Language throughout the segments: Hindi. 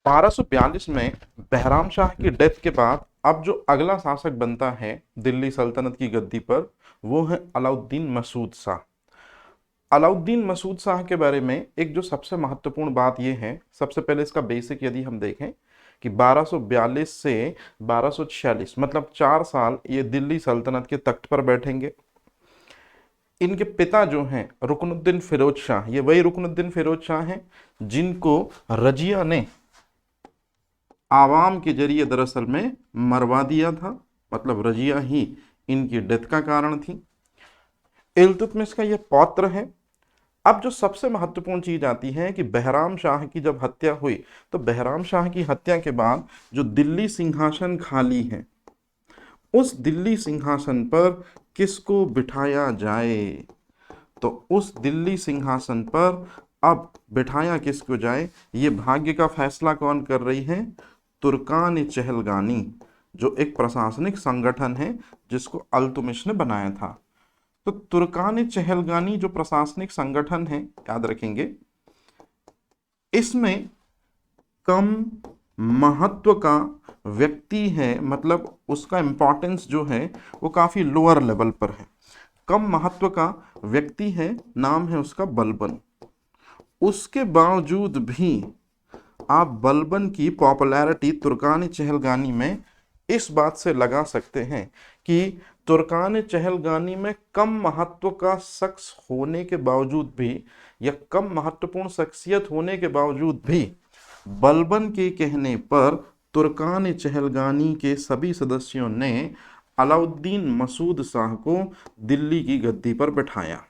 1242 में बहराम शाह की डेथ के बाद अब जो अगला शासक बनता है दिल्ली सल्तनत की गद्दी पर, वो है अलाउद्दीन मसूद शाह। अलाउद्दीन मसूद शाह के बारे में एक जो सबसे महत्वपूर्ण बात यह है, सबसे पहले इसका बेसिक यदि हम देखें कि 1242 से 1246 मतलब 4 साल ये दिल्ली सल्तनत के तख्त पर बैठेंगे। इनके पिता जो हैं रुकनुद्दीन फिरोज शाह, ये वही रुकनुद्दीन फिरोज शाह हैं जिनको रजिया ने आवाम के जरिए दरअसल में मरवा दिया था। मतलब रजिया ही इनकी डेथ का कारण थी। इल्तुतमिश का यह पौत्र है। अब जो सबसे महत्वपूर्ण चीज आती है कि बहराम शाह की जब हत्या हुई, तो बहराम शाह की हत्या के बाद जो दिल्ली सिंहासन खाली है, उस दिल्ली सिंहासन पर किसको बिठाया जाए। तो उस दिल्ली सिंहासन पर अब बिठाया किसको जाए, ये भाग्य का फैसला कौन कर रही है? तुर्कान चहलगानी, जो एक प्रशासनिक संगठन है जिसको अल्तुमिश ने बनाया था। तो तुर्कान चहलगानी जो प्रशासनिक संगठन है, याद रखेंगे, इसमें कम महत्व का व्यक्ति है, मतलब उसका इंपॉर्टेंस जो है वो काफी लोअर लेवल पर है। कम महत्व का व्यक्ति है, नाम है उसका बलबन। उसके बावजूद भी आप बलबन की पॉपुलैरिटी तुर्कान चहलगानी में इस बात से लगा सकते हैं कि तुर्कान चहलगानी में कम महत्व का शख्स होने के बावजूद भी, या कम महत्वपूर्ण शख्सियत होने के बावजूद भी, बलबन के कहने पर तुर्कान चहलगानी के सभी सदस्यों ने अलाउद्दीन मसूद शाह को दिल्ली की गद्दी पर बैठाया।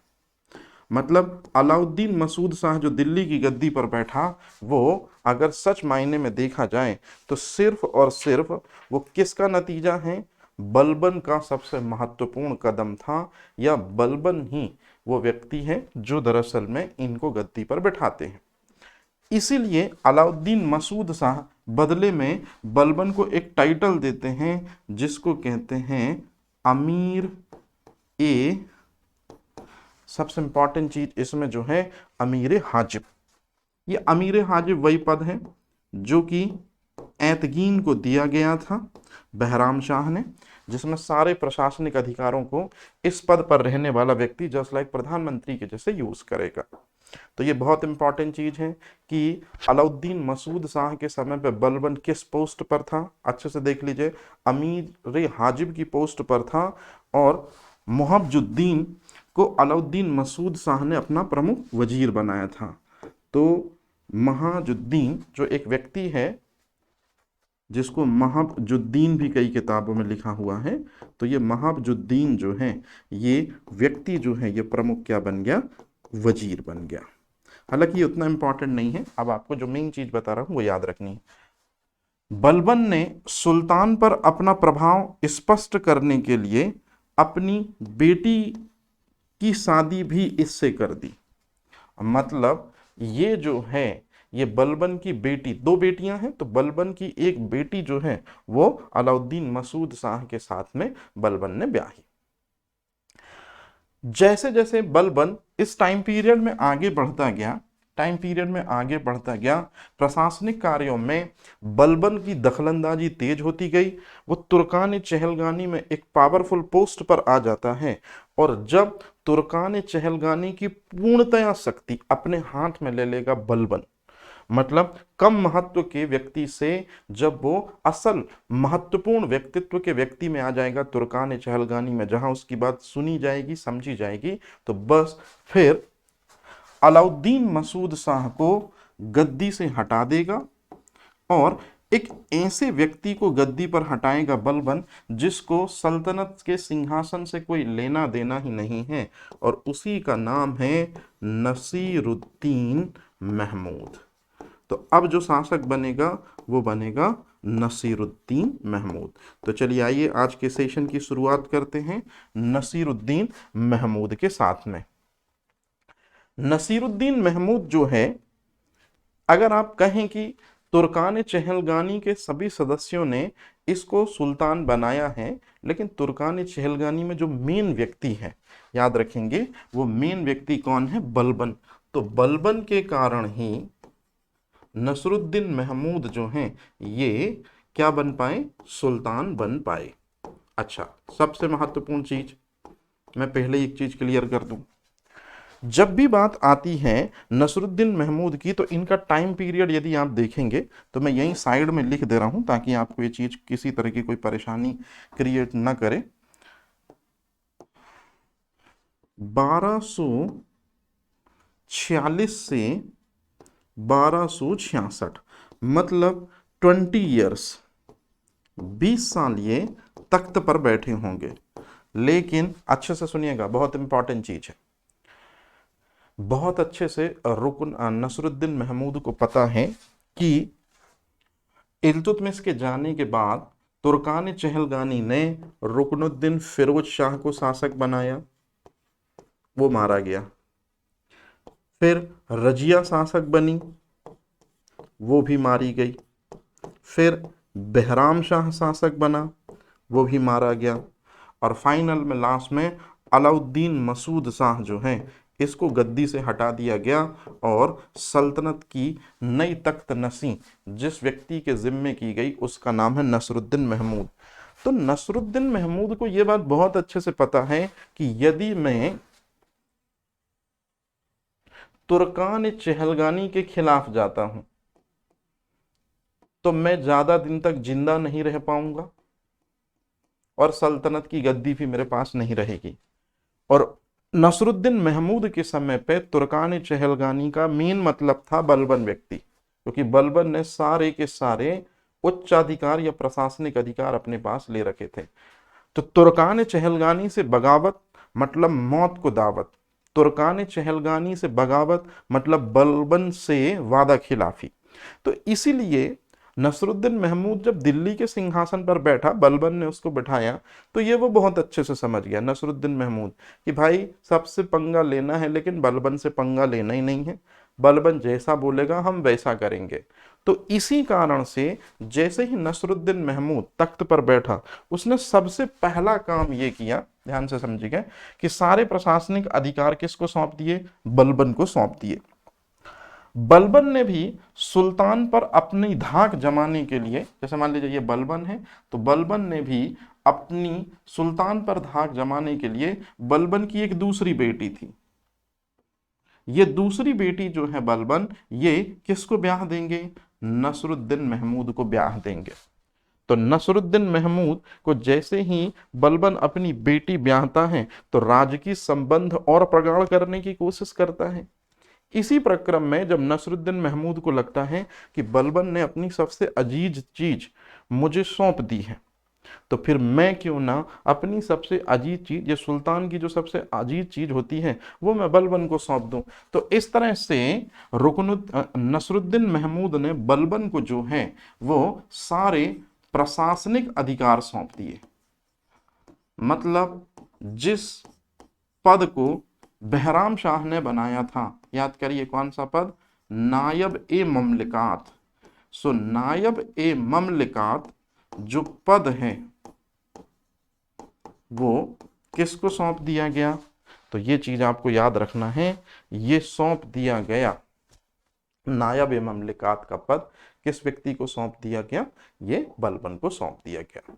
मतलब अलाउद्दीन मसूद शाह जो दिल्ली की गद्दी पर बैठा, वो अगर सच मायने में देखा जाए तो सिर्फ और सिर्फ वो किसका नतीजा है? बलबन का सबसे महत्वपूर्ण कदम था, या बलबन ही वो व्यक्ति है जो दरअसल में इनको गद्दी पर बैठाते हैं। इसीलिए अलाउद्दीन मसूद शाह बदले में बलबन को एक टाइटल देते हैं जिसको कहते हैं अमीर ए, सबसे इंपॉर्टेंट चीज इसमें जो है अमीर हाजिब। ये अमीर हाजिब वही पद है जो कि ऐतगीन को दिया गया था बहराम शाह ने, जिसमें सारे प्रशासनिक अधिकारों को इस पद पर रहने वाला व्यक्ति जस्ट लाइक प्रधानमंत्री के जैसे यूज करेगा। तो ये बहुत इंपॉर्टेंट चीज है कि अलाउद्दीन मसूद शाह के समय पे बलबन किस पोस्ट पर था, अच्छे से देख लीजिए, अमीर हाजिब की पोस्ट पर था। और मुहब्बजुद्दीन को अलाउद्दीन मसूद शाह ने अपना प्रमुख वजीर बनाया था। तो महाजुद्दीन जो एक व्यक्ति है जिसको महाबजुद्दीन भी कई किताबों में लिखा हुआ है, तो ये महाबजुद्दीन जो है, ये व्यक्ति जो है, ये प्रमुख क्या बन गया? वजीर बन गया। हालांकि ये उतना इंपॉर्टेंट नहीं है, अब आपको जो मेन चीज बता रहा हूं वो याद रखनी है। बलबन ने सुल्तान पर अपना प्रभाव स्पष्ट करने के लिए अपनी बेटी की शादी भी इससे कर दी। मतलब ये जो है, ये बलबन की बेटी, दो बेटियां हैं, तो बलबन की एक बेटी जो है वो अलाउद्दीन मसूद शाह के साथ में बलबन ने ब्याही। जैसे जैसे बलबन इस टाइम पीरियड में आगे बढ़ता गया, प्रशासनिक कार्यों में बलबन की दखलंदाजी तेज होती गई। वो तुर्कान चहलगानी में एक पावरफुल पोस्ट पर आ जाता है, और जब तुर्कान चहलगानी की पूर्णतया शक्ति अपने हाथ में ले लेगा बलबन, मतलब कम महत्व के व्यक्ति से जब वो असल महत्वपूर्ण व्यक्तित्व के व्यक्ति में आ जाएगा तुर्कान चहलगानी में, जहां उसकी बात सुनी जाएगी, समझी जाएगी, तो बस फिर अलाउद्दीन मसूद शाह को गद्दी से हटा देगा और एक ऐसे व्यक्ति को गद्दी पर हटाएगा बलबन जिसको सल्तनत के सिंहासन से कोई लेना देना ही नहीं है, और उसी का नाम है नसीरुद्दीन महमूद। तो अब जो शासक बनेगा वो बनेगा नसीरुद्दीन महमूद। तो चलिए आइए आज के सेशन की शुरुआत करते हैं नसीरुद्दीन महमूद के साथ में। नसीरुद्दीन महमूद जो है, अगर आप कहें कि तुर्कान चहलगानी के सभी सदस्यों ने इसको सुल्तान बनाया है, लेकिन तुर्कान चहलगानी में जो मेन व्यक्ति है, याद रखेंगे, वो मेन व्यक्ति कौन है? बलबन। तो बलबन के कारण ही नसरुद्दीन महमूद जो हैं ये क्या बन पाए, सुल्तान बन पाए। अच्छा, सबसे महत्वपूर्ण चीज मैं पहले ही एक चीज क्लियर कर दूं, जब भी बात आती है नसरुद्दीन महमूद की तो इनका टाइम पीरियड यदि आप देखेंगे तो मैं यहीं साइड में लिख दे रहा हूं ताकि आपको ये चीज किसी तरह की कोई परेशानी क्रिएट ना करे। 1246 से 1266, मतलब 20 ईयर्स, 20 साल ये तख्त पर बैठे होंगे। लेकिन अच्छे से सुनिएगा, बहुत इंपॉर्टेंट चीज है, बहुत अच्छे से रुकन नसरुद्दीन महमूद को पता है कि इल्तुतमिश के जाने के बाद तुर्कान चहलगानी ने रुकनुद्दीन फिरोज शाह को शासक बनाया, वो मारा गया। फिर रजिया शासक बनी, वो भी मारी गई। फिर बहराम शाह शासक बना, वो भी मारा गया। और फाइनल में लास्ट में अलाउद्दीन मसूद शाह जो है इसको गद्दी से हटा दिया गया और सल्तनत की नई तख्त नसी जिस व्यक्ति के जिम्मे की गई उसका नाम है नसरुद्दीन महमूद। तो नसरुद्दीन महमूद को यह बात बहुत अच्छे से पता है कि यदि मैं तुर्कान चहलगानी के खिलाफ जाता हूं तो मैं ज्यादा दिन तक जिंदा नहीं रह पाऊंगा और सल्तनत की गद्दी भी मेरे पास नहीं रहेगी। और नसरुद्दीन महमूद के समय पे तुर्कान चहलगानी का मेन मतलब था बलबन व्यक्ति, क्योंकि बलबन ने सारे के सारे उच्चाधिकार या प्रशासनिक अधिकार अपने पास ले रखे थे। तो तुर्कान चहलगानी से बगावत मतलब मौत को दावत, तुर्कान चहलगानी से बगावत मतलब बलबन से वादा खिलाफी। तो इसीलिए नसरुद्दीन महमूद जब दिल्ली के सिंहासन पर बैठा, बलबन ने उसको बिठाया, तो ये वो बहुत अच्छे से समझ गया नसरुद्दीन महमूद कि भाई सबसे पंगा लेना है लेकिन बलबन से पंगा लेना ही नहीं है, बलबन जैसा बोलेगा हम वैसा करेंगे। तो इसी कारण से जैसे ही नसरुद्दीन महमूद तख्त पर बैठा उसने सबसे पहला काम ये किया, ध्यान से समझिएगा, कि सारे प्रशासनिक अधिकार किसको सौंप दिए, बलबन को सौंप दिए। बलबन ने भी सुल्तान पर अपनी धाक जमाने के लिए, जैसे मान लीजिए ये बलबन है, तो बलबन ने भी अपनी सुल्तान पर धाक जमाने के लिए, बलबन की एक दूसरी बेटी थी, ये दूसरी बेटी जो है बलबन, ये किसको ब्याह देंगे, नसरुद्दीन महमूद को ब्याह देंगे। तो नसरुद्दीन महमूद को जैसे ही बलबन अपनी बेटी ब्याहता है तो राजकीय संबंध और प्रगाढ़ करने की कोशिश करता है। इसी प्रक्रम में जब नसरुद्दीन महमूद को लगता है कि बलबन ने अपनी सबसे अजीज चीज मुझे सौंप दी है, तो फिर मैं क्यों ना अपनी सबसे अजीज चीज, ये सुल्तान की जो सबसे अजीज चीज होती है, वो मैं बलबन को सौंप दूं। तो इस तरह से नसरुद्दीन महमूद ने बलबन को जो है वो सारे प्रशासनिक अधिकार सौंप दिए। मतलब जिस पद को बहराम शाह ने बनाया था, याद करिए कौन सा पद, नायब ए ममलिकात। सो नायब ए ममलिकात जो पद है वो किसको सौंप दिया गया, तो ये चीज आपको याद रखना है, ये सौंप दिया गया, नायब ए ममलिकात का पद किस व्यक्ति को सौंप दिया गया, ये बलबन को सौंप दिया गया।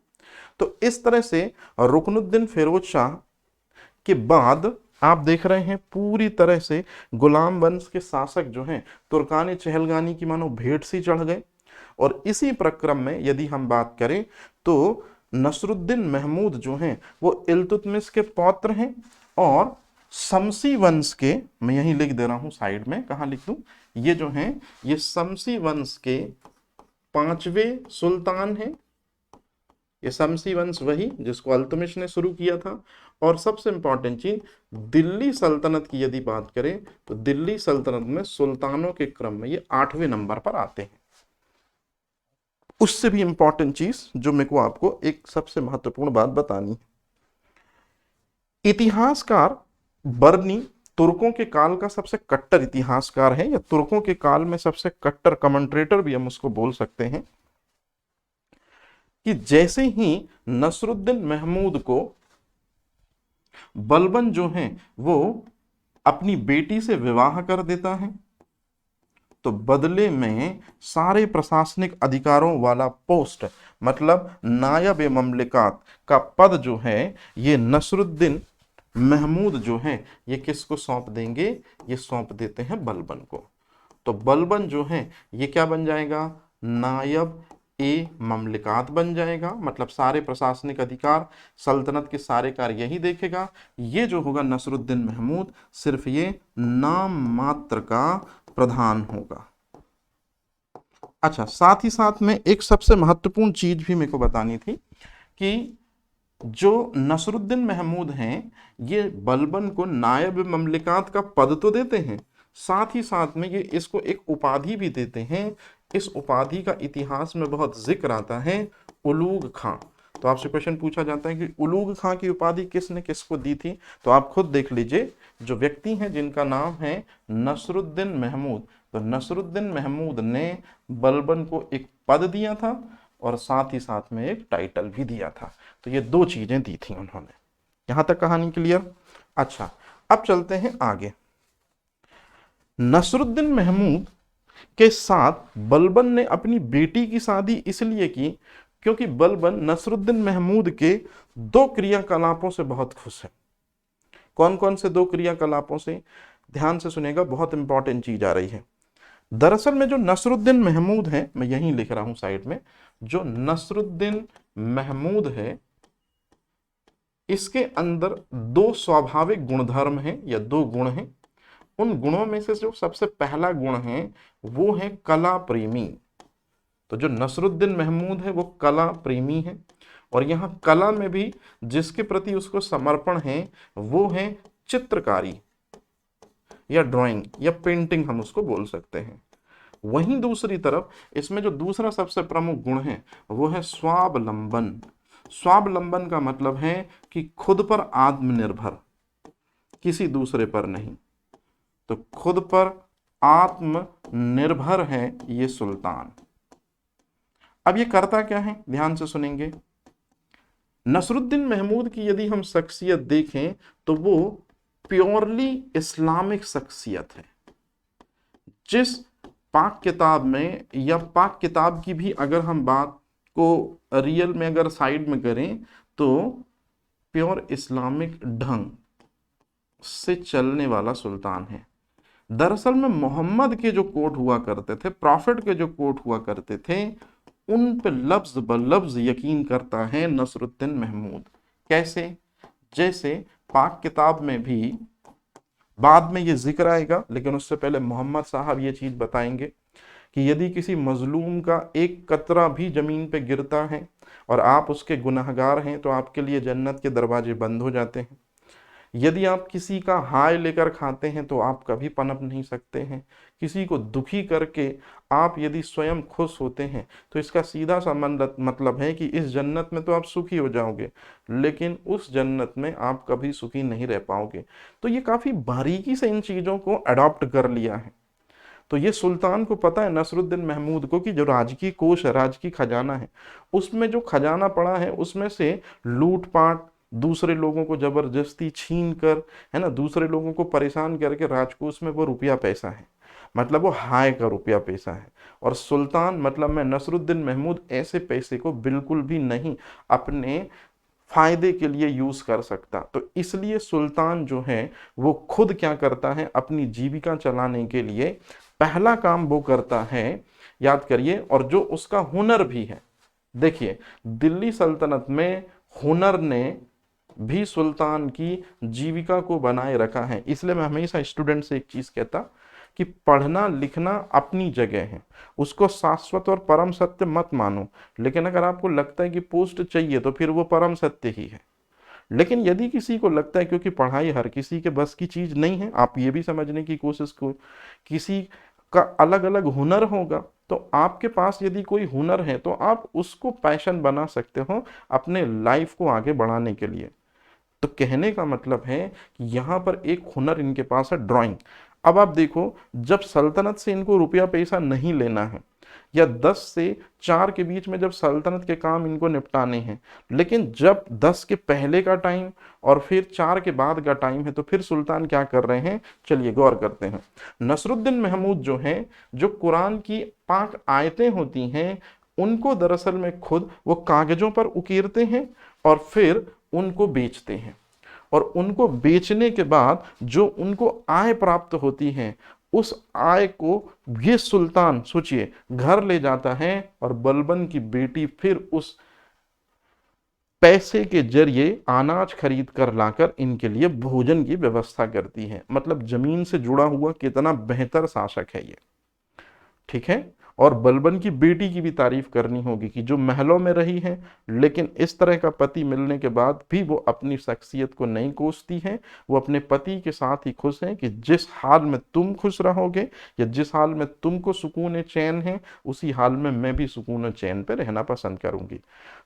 तो इस तरह से रुकनुद्दीन फिरोज शाह के बाद आप देख रहे हैं पूरी तरह से गुलाम वंश के शासक जो हैं तुर्कान चहलगानी की मानो भेंट सी चढ़ गए। और इसी प्रक्रम में यदि हम बात करें तो नसरुद्दीन महमूद जो हैं वो इल्तुतमिश के पौत्र हैं और शमसी वंश के, मैं यहीं लिख दे रहा हूं साइड में, कहां लिख दूं, ये जो हैं ये शमसी वंश के 5वें सुल्तान हैं। ये शमसी वंश वही जिसको अल्तुमिश ने शुरू किया था। और सबसे इंपॉर्टेंट चीज, दिल्ली सल्तनत की यदि बात करें तो दिल्ली सल्तनत में सुल्तानों के क्रम में ये 8वें नंबर पर आते हैं। उससे भी इंपॉर्टेंट चीज जो मेरे को आपको एक सबसे महत्वपूर्ण बात बतानी है, इतिहासकार बर्नी तुर्कों के काल का सबसे कट्टर इतिहासकार है, या तुर्कों के काल में सबसे कट्टर कमेंट्रेटर भी हम उसको बोल सकते हैं, कि जैसे ही नसरुद्दीन महमूद को बलबन जो है वो अपनी बेटी से विवाह कर देता है, तो बदले में सारे प्रशासनिक अधिकारों वाला पोस्ट मतलब नायब ए ममलिकात का पद जो है ये नसरुद्दीन महमूद जो है ये किसको सौंप देंगे, ये सौंप देते हैं बलबन को। तो बलबन जो है ये क्या बन जाएगा, नायब ए ममलिकात बन जाएगा, मतलब सारे प्रशासनिक अधिकार सल्तनत के सारे कार्य यही देखेगा। ये जो होगा नसरुद्दीन महमूद सिर्फ ये नाम मात्र का प्रधान होगा। अच्छा, साथ ही साथ में एक सबसे महत्वपूर्ण चीज भी मेरे को बतानी थी कि जो नसरुद्दीन महमूद हैं ये बलबन को नायब ममलिकात का पद तो देते हैं, साथ ही साथ में ये इसको एक उपाधि भी देते हैं। इस उपाधि का इतिहास में बहुत जिक्र आता है, उलूग खां। तो आपसे क्वेश्चन पूछा जाता है कि उलूग खां की उपाधि किसने किसको दी थी, तो आप खुद देख लीजिए। जो व्यक्ति हैं जिनका नाम है नसरुद्दीन महमूद, तो नसरुद्दीन महमूद ने बलबन को एक पद दिया था और साथ ही साथ में एक टाइटल भी दिया था। तो ये दो चीजें दी थी उन्होंने। यहां तक कहानी क्लियर। अच्छा, अब चलते हैं आगे। नसरुद्दीन महमूद के साथ बलबन ने अपनी बेटी की शादी इसलिए की क्योंकि बलबन नसरुद्दीन महमूद के दो क्रियाकलापों से बहुत खुश है। कौन कौन से दो क्रियाकलापों से, ध्यान से सुनेगा, बहुत इंपॉर्टेंट चीज आ रही है। दरअसल में जो नसरुद्दीन महमूद है, मैं यहीं लिख रहा हूं साइड में, जो नसरुद्दीन महमूद है इसके अंदर दो स्वाभाविक गुणधर्म हैं या दो गुण हैं। उन गुणों में से जो सबसे पहला गुण है वो है कला प्रेमी। तो जो नसरुद्दीन महमूद है वो कला प्रेमी है और यहाँ कला में भी जिसके प्रति उसको समर्पण है वो है चित्रकारी या ड्राइंग या पेंटिंग, हम उसको बोल सकते हैं। वहीं दूसरी तरफ इसमें जो दूसरा सबसे प्रमुख गुण है वो है स्वावलंबन। स्वावलंबन का मतलब है कि खुद पर आत्मनिर्भर, किसी दूसरे पर नहीं। तो खुद पर आत्मनिर्भर है ये सुल्तान। अब ये करता क्या है, ध्यान से सुनेंगे। नसरुद्दीन महमूद की यदि हम शख्सियत देखें तो वो प्योरली इस्लामिक शख्सियत है। जिस पाक किताब में या पाक किताब की भी अगर हम बात को रियल में अगर साइड में करें तो प्योर इस्लामिक ढंग से चलने वाला सुल्तान है। दरअसल में मोहम्मद के जो कोट हुआ करते थे, प्रॉफिट के जो कोट हुआ करते थे, उन पे लफ्ज ब लफ्ज यकीन करता है नसरुद्दीन महमूद। कैसे, जैसे पाक किताब में भी बाद में ये जिक्र आएगा, लेकिन उससे पहले मोहम्मद साहब ये चीज बताएंगे कि यदि किसी मजलूम का एक कतरा भी जमीन पे गिरता है और आप उसके गुनहगार हैं तो आपके लिए जन्नत के दरवाजे बंद हो जाते हैं। यदि आप किसी का हाय लेकर खाते हैं तो आप कभी पनप नहीं सकते हैं। किसी को दुखी करके आप यदि स्वयं खुश होते हैं तो इसका सीधा सा मतलब है कि इस जन्नत में तो आप सुखी हो जाओगे, लेकिन उस जन्नत में आप कभी सुखी नहीं रह पाओगे। तो ये काफ़ी बारीकी से इन चीज़ों को अडॉप्ट कर लिया है। तो ये सुल्तान को पता है, नसरुद्दीन महमूद को, कि जो राजकीय कोष है, राजकीय खजाना है, उसमें जो खजाना पड़ा है उसमें से लूटपाट, दूसरे लोगों को जबरदस्ती छीन कर, है ना, दूसरे लोगों को परेशान करके राजकोष में वो रुपया पैसा है, मतलब वो हाय का रुपया पैसा है। और सुल्तान मतलब मैं नसरुद्दीन महमूद ऐसे पैसे को बिल्कुल भी नहीं अपने फायदे के लिए यूज कर सकता। तो इसलिए सुल्तान जो है वो खुद क्या करता है, अपनी जीविका चलाने के लिए पहला काम वो करता है, याद करिए, और जो उसका हुनर भी है। देखिए, दिल्ली सल्तनत में हुनर ने भी सुल्तान की जीविका को बनाए रखा है। इसलिए मैं हमेशा स्टूडेंट से एक चीज कहता कि पढ़ना लिखना अपनी जगह है, उसको शाश्वत और परम सत्य मत मानो, लेकिन अगर आपको लगता है कि पोस्ट चाहिए तो फिर वो परम सत्य ही है। लेकिन यदि किसी को लगता है, क्योंकि पढ़ाई हर किसी के बस की चीज नहीं है, आप ये भी समझने की कोशिश करो, किसी का अलग अलग हुनर होगा, तो आपके पास यदि कोई हुनर है तो आप उसको पैशन बना सकते हो अपने लाइफ को आगे बढ़ाने के लिए। तो कहने का मतलब है कि यहाँ पर एक हुनर इनके पास है, ड्राइंग। अब आप देखो, जब सल्तनत से इनको रुपया पैसा नहीं लेना है, या 10 से 4 के बीच में जब सल्तनत के काम इनको निपटाने हैं, लेकिन जब 10 के पहले का टाइम और फिर 4 के बाद का टाइम है, तो फिर सुल्तान क्या कर रहे हैं, चलिए गौर करते हैं। नसरुद्दीन महमूद जो हैं, जो कुरान की पाक आयतें होती हैं, उनको दरअसल में खुद वो कागजों पर उकेरते हैं और फिर उनको बेचते हैं, और उनको बेचने के बाद जो उनको आय प्राप्त होती है, उस आय को ये सुल्तान सोचिए घर ले जाता है, और बलबन की बेटी फिर उस पैसे के जरिए अनाज खरीद कर लाकर इनके लिए भोजन की व्यवस्था करती है। मतलब जमीन से जुड़ा हुआ कितना बेहतर शासक है ये, ठीक है। और बलबन की बेटी की भी तारीफ करनी होगी कि जो महलों में रही है, लेकिन इस तरह का पति मिलने के बाद भी वो अपनी शख्सियत को नहीं कोसती है। वो अपने पति के साथ ही खुश है कि जिस हाल में तुम खुश रहोगे, या जिस हाल में तुमको सुकून चैन है, उसी हाल में मैं भी सुकून चैन पे रहना पसंद करूंगी।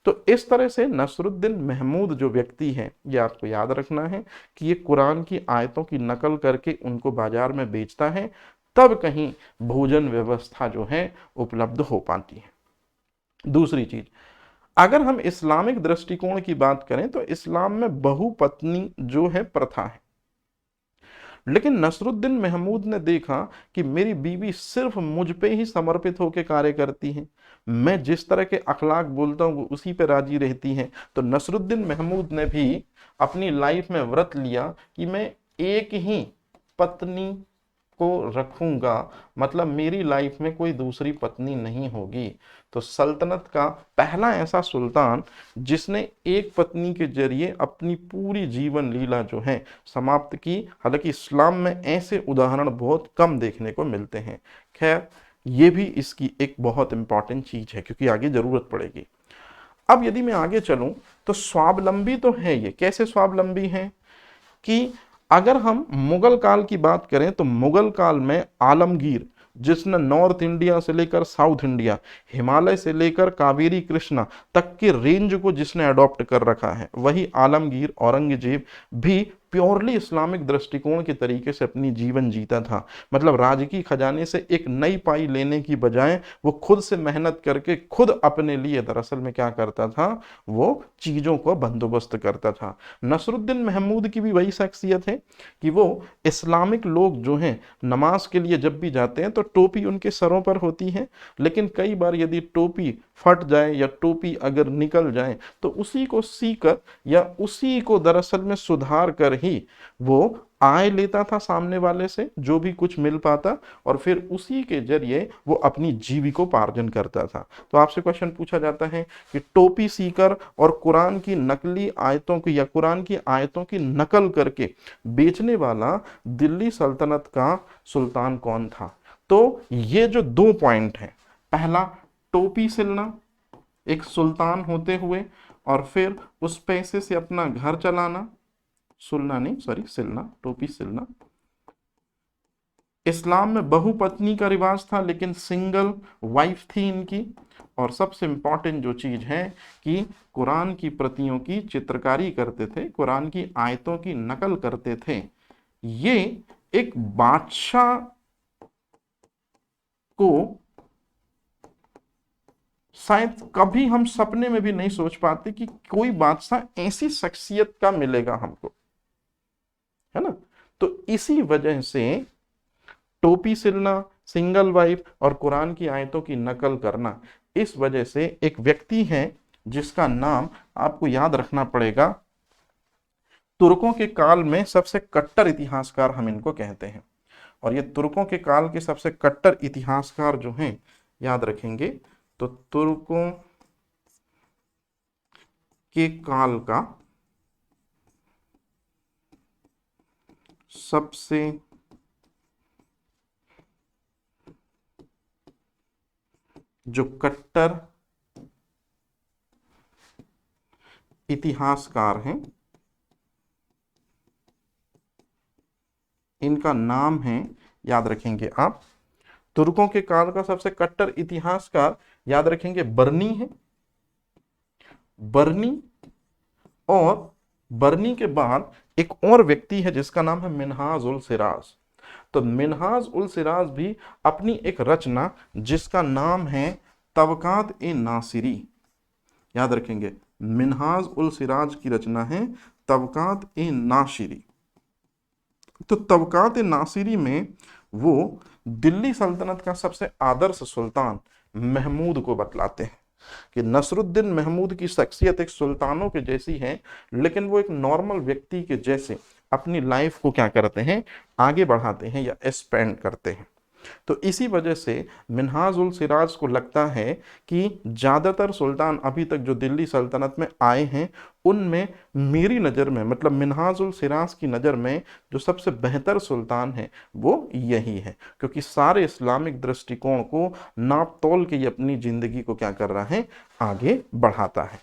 तो इस तरह से नसरुद्दीन महमूद जो व्यक्ति है, ये आपको याद रखना है कि ये कुरान की आयतों की नकल करके उनको बाजार में बेचता है, तब कहीं भोजन व्यवस्था जो है उपलब्ध हो पाती है। दूसरी चीज, अगर हम इस्लामिक दृष्टिकोण की बात करें तो इस्लाम में बहुपत्नी जो है प्रथा है, लेकिन नसरुद्दीन महमूद ने देखा कि मेरी बीवी सिर्फ मुझ पे ही समर्पित होकर कार्य करती है, मैं जिस तरह के अखलाक बोलता हूं वो उसी पे राजी रहती है। तो नसरुद्दीन महमूद ने भी अपनी लाइफ में व्रत लिया कि मैं एक ही पत्नी को रखूंगा, मतलब मेरी लाइफ में कोई दूसरी पत्नी नहीं होगी। तो सल्तनत का पहला ऐसा सुल्तान जिसने एक पत्नी के जरिए अपनी पूरी जीवन लीला जो है समाप्त की। हालांकि इस्लाम में ऐसे उदाहरण बहुत कम देखने को मिलते हैं। खैर, ये भी इसकी एक बहुत इंपॉर्टेंट चीज है क्योंकि आगे जरूरत पड़ेगी। अब यदि मैं आगे चलूं तो स्वावलंबी तो है ये। कैसे स्वावलंबी है कि अगर हम मुगल काल की बात करें तो मुगल काल में आलमगीर, जिसने नॉर्थ इंडिया से लेकर साउथ इंडिया, हिमालय से लेकर कावेरी कृष्णा तक के रेंज को जिसने अडॉप्ट कर रखा है, वही आलमगीर औरंगजेब भी प्योरली इस्लामिक दृष्टिकोण के तरीके से अपनी जीवन जीता था। मतलब राजकीय खजाने से एक नई पाई लेने की बजाय वो खुद से मेहनत करके खुद अपने लिए दरअसल में क्या करता था, वो चीजों को बंदोबस्त करता था। नसरुद्दीन महमूद की भी वही शख्सियत है कि वो इस्लामिक लोग जो हैं नमाज के लिए जब भी जाते हैं तो टोपी उनके सरों पर होती है, लेकिन कई बार यदि टोपी फट जाए या टोपी अगर निकल जाए तो उसी को सीकर या उसी को दरअसल में सुधार कर ही वो आय लेता था सामने वाले से, जो भी कुछ मिल पाता, और फिर उसी के जरिए वो अपनी जीविकोपार्जन करता था। तो आपसे क्वेश्चन पूछा जाता है कि टोपी सीकर और कुरान की नकली आयतों की या कुरान की आयतों की नकल करके बेचने वाला दिल्ली सल्तनत का सुल्तान कौन था? तो ये जो दो पॉइंट हैं, पहला टोपी सिलना एक सुल्तान होते हुए, और फिर उस पैसे से अपना घर चलाना, सुलना नहीं सॉरी सिलना, टोपी सिलना। इस्लाम में बहुपत्नी का रिवाज था लेकिन सिंगल वाइफ थी इनकी। और सबसे इंपॉर्टेंट जो चीज है कि कुरान की प्रतियों की चित्रकारी करते थे, कुरान की आयतों की नकल करते थे। ये एक बादशाह को शायद कभी हम सपने में भी नहीं सोच पाते कि कोई बादशाह ऐसी शख्सियत का मिलेगा हमको, है ना। तो इसी वजह से टोपी सिलना, सिंगल वाइफ और कुरान की आयतों की नकल करना, इस वजह से एक व्यक्ति है जिसका नाम आपको याद रखना पड़ेगा। तुर्कों के काल में सबसे कट्टर इतिहासकार हम इनको कहते हैं, और ये तुर्कों के काल के सबसे कट्टर इतिहासकार जो हैं, याद रखेंगे तो तुर्कों के काल का सबसे जो कट्टर इतिहासकार हैं, इनका नाम है, याद रखेंगे आप, तुर्कों के काल का सबसे कट्टर इतिहासकार याद रखेंगे बर्नी है। बर्नी, और बर्नी के बाद एक और व्यक्ति है जिसका नाम है मिन्हाज उल सिराज। तो मिन्हाज उल सिराज भी अपनी एक रचना जिसका नाम है तबकात ए नासिरी, याद रखेंगे, मिन्हाज उल सिराज की रचना है तबकात ए नासिरी। तो तबकात ए नासिरी में वो दिल्ली सल्तनत का सबसे आदर्श सुल्तान महमूद को बतलाते हैं कि नसरुद्दीन महमूद की शख्सियत एक सुल्तानों के जैसी है, लेकिन वो एक नॉर्मल व्यक्ति के जैसे अपनी लाइफ को क्या करते हैं, आगे बढ़ाते हैं या स्पेंड करते हैं। तो इसी वजह से मिन्हाज उल सिराज को लगता है कि ज़्यादातर सुल्तान अभी तक जो दिल्ली सल्तनत में आए हैं उनमें मेरी नज़र में, मतलब मिन्हाज उल सिराज की नज़र में जो सबसे बेहतर सुल्तान है वो यही है, क्योंकि सारे इस्लामिक दृष्टिकोण को नाप तोल के ये अपनी ज़िंदगी को क्या कर रहा है, आगे बढ़ाता है।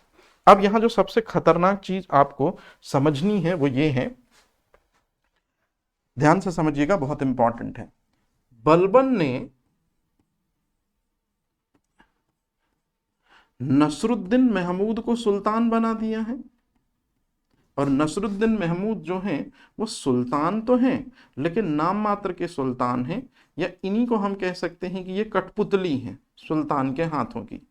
अब यहाँ जो सबसे खतरनाक चीज़ आपको समझनी है वो ये है, ध्यान से समझिएगा, बहुत इंपॉर्टेंट है। बलबन ने नसरुद्दीन महमूद को सुल्तान बना दिया है, और नसरुद्दीन महमूद जो हैं वो सुल्तान तो हैं लेकिन नाम मात्र के सुल्तान हैं, या इन्हीं को हम कह सकते हैं कि ये कठपुतली हैं सुल्तान के हाथों की।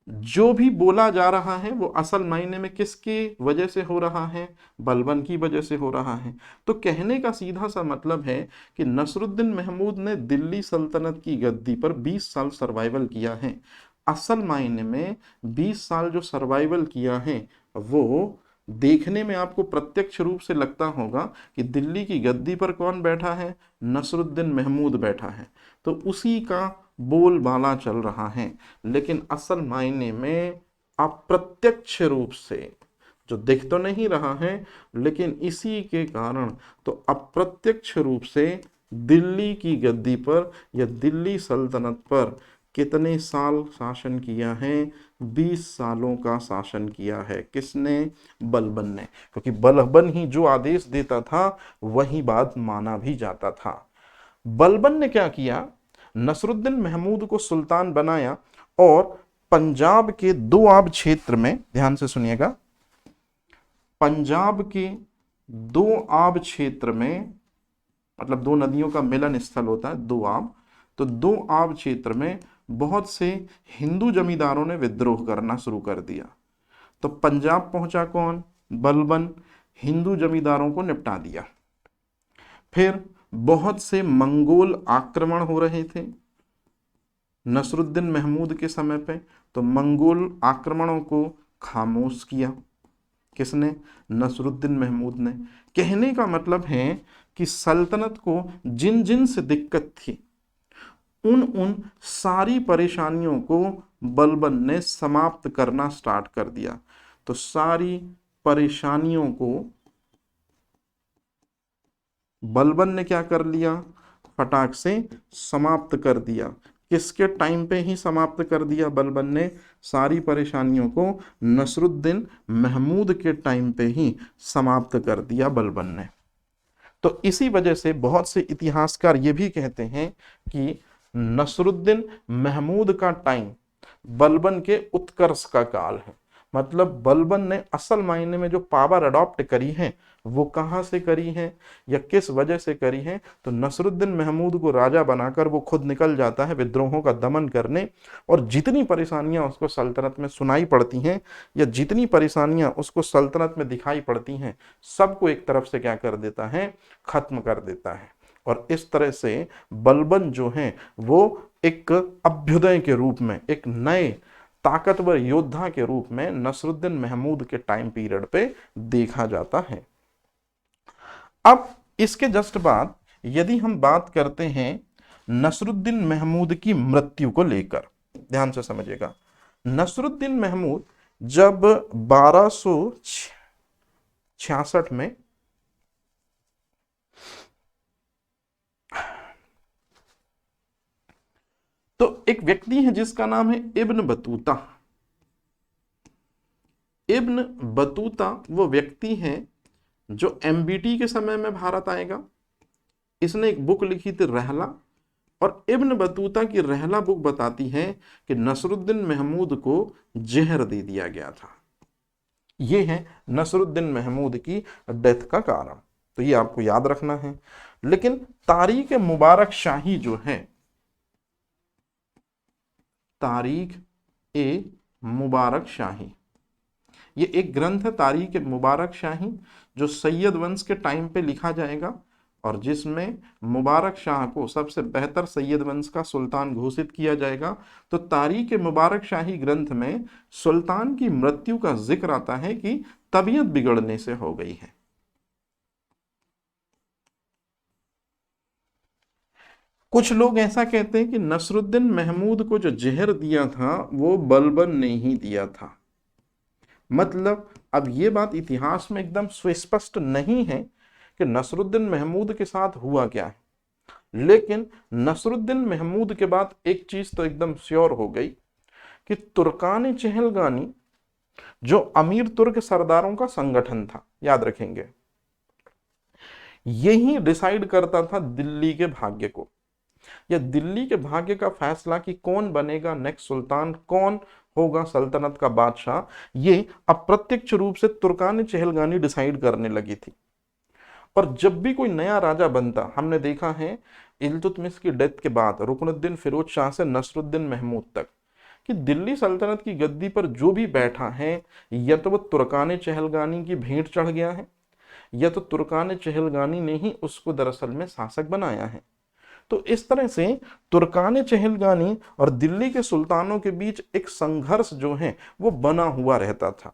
जो भी बोला जा रहा है वो असल मायने में किसकी वजह से हो रहा है, बलबन की वजह से हो रहा है। तो कहने का सीधा सा मतलब है कि नसरुद्दीन महमूद ने दिल्ली सल्तनत की गद्दी पर 20 साल सर्वाइवल किया है। असल मायने में 20 साल जो सर्वाइवल किया है वो देखने में आपको प्रत्यक्ष रूप से लगता होगा कि दिल्ली की गद्दी पर कौन बैठा है, नसरुद्दीन महमूद बैठा है, तो उसी का बोलबाला चल रहा है। लेकिन असल मायने में अप्रत्यक्ष रूप से जो दिख तो नहीं रहा है, लेकिन इसी के कारण तो अप्रत्यक्ष रूप से दिल्ली की गद्दी पर या दिल्ली सल्तनत पर कितने साल शासन किया है, 20 सालों का शासन किया है। किसने, बलबन ने, क्योंकि बलबन ही जो आदेश देता था वही बात माना भी जाता था। बलबन ने क्या किया, नसरुद्दीन महमूद को सुल्तान बनाया और पंजाब के दोआब क्षेत्र में, ध्यान से सुनिएगा, पंजाब के दोआब क्षेत्र में, मतलब दो नदियों का मिलन स्थल होता है दोआब, तो दोआब क्षेत्र में बहुत से हिंदू जमींदारों ने विद्रोह करना शुरू कर दिया। तो पंजाब पहुंचा कौन, बलबन, हिंदू जमींदारों को निपटा दिया। फिर बहुत से मंगोल आक्रमण हो रहे थे नसरुद्दीन महमूद के समय पे, तो मंगोल आक्रमणों को खामोश किया। किसने, नसरुद्दीन महमूद ने। कहने का मतलब है कि सल्तनत को जिन जिन से दिक्कत थी उन सारी परेशानियों को बलबन ने समाप्त करना स्टार्ट कर दिया। तो सारी परेशानियों को बलबन ने क्या कर लिया, फटाक से समाप्त कर दिया। किसके टाइम पे ही समाप्त कर दिया बलबन ने सारी परेशानियों को, नसरुद्दीन महमूद के टाइम पे ही समाप्त कर दिया बलबन ने। तो इसी वजह से बहुत से इतिहासकार ये भी कहते हैं कि नसरुद्दीन महमूद का टाइम बलबन के उत्कर्ष का काल है। मतलब बलबन ने असल मायने में जो पावर अडॉप्ट करी है वो कहाँ से करी है या किस वजह से करी है, तो नसरुद्दीन महमूद को राजा बनाकर वो खुद निकल जाता है विद्रोहों का दमन करने, और जितनी परेशानियां उसको सल्तनत में सुनाई पड़ती हैं या जितनी परेशानियां उसको सल्तनत में दिखाई पड़ती हैं सबको एक तरफ से क्या कर देता है, खत्म कर देता है। और इस तरह से बलबन जो है वो एक अभ्युदय के रूप में, एक नए ताकतवर योद्धा के रूप में नसरुद्दीन महमूद के टाइम पीरियड पे देखा जाता है। अब इसके जस्ट बाद यदि हम बात करते हैं नसरुद्दीन महमूद की मृत्यु को लेकर, ध्यान से समझिएगा। नसरुद्दीन महमूद जब 1266 में तो एक व्यक्ति है जिसका नाम है इब्न बतूता। इब्न बतूता वो व्यक्ति है जो एमबीटी के समय में भारत आएगा। इसने एक बुक लिखी थी रहला, और इब्न बतूता की रहला बुक बताती है कि नसरुद्दीन महमूद को जहर दे दिया गया था। यह है नसरुद्दीन महमूद की डेथ का कारण, तो ये आपको याद रखना है। लेकिन तारीख मुबारक शाही जो है, तारीख ए मुबारक शाही, ये एक ग्रंथ है तारीख मुबारक शाही, जो सैयद वंश के टाइम पे लिखा जाएगा और जिसमें मुबारक शाह को सबसे बेहतर सैयद वंश का सुल्तान घोषित किया जाएगा। तो तारीख मुबारक शाही ग्रंथ में सुल्तान की मृत्यु का जिक्र आता है कि तबीयत बिगड़ने से हो गई है। कुछ लोग ऐसा कहते हैं कि नसरुद्दीन महमूद को जो जहर दिया था वो बलबन ने ही दिया था। मतलब अब ये बात इतिहास में एकदम सुस्पष्ट नहीं है कि नसरुद्दीन महमूद के साथ हुआ क्या है, लेकिन नसरुद्दीन महमूद के बाद एक चीज तो एकदम श्योर हो गई कि तुर्कान चहलगानी जो अमीर तुर्क सरदारों का संगठन था, याद रखेंगे, यही डिसाइड करता था दिल्ली के भाग्य को, या दिल्ली के भाग्य का फैसला कि कौन बनेगा नेक्स्ट सुल्तान, कौन होगा सल्तनत का बादशाह, ये अप्रत्यक्ष रूप से तुर्कान चहलगानी डिसाइड करने लगी थी। और जब भी कोई नया राजा बनता, हमने देखा है इल्तुतमिश की डेथ के बाद रुकनुद्दीन फिरोज शाह से नसरुद्दीन महमूद तक, कि दिल्ली सल्तनत की गद्दी पर जो भी बैठा है या तो वो तुर्कान चहलगानी की भेंट चढ़ गया है या तो तुर्कान चहलगानी ने ही उसको दरअसल में शासक बनाया है। तो इस तरह से तुर्कान चहलगानी और दिल्ली के सुल्तानों के बीच एक संघर्ष जो है वो बना हुआ रहता था।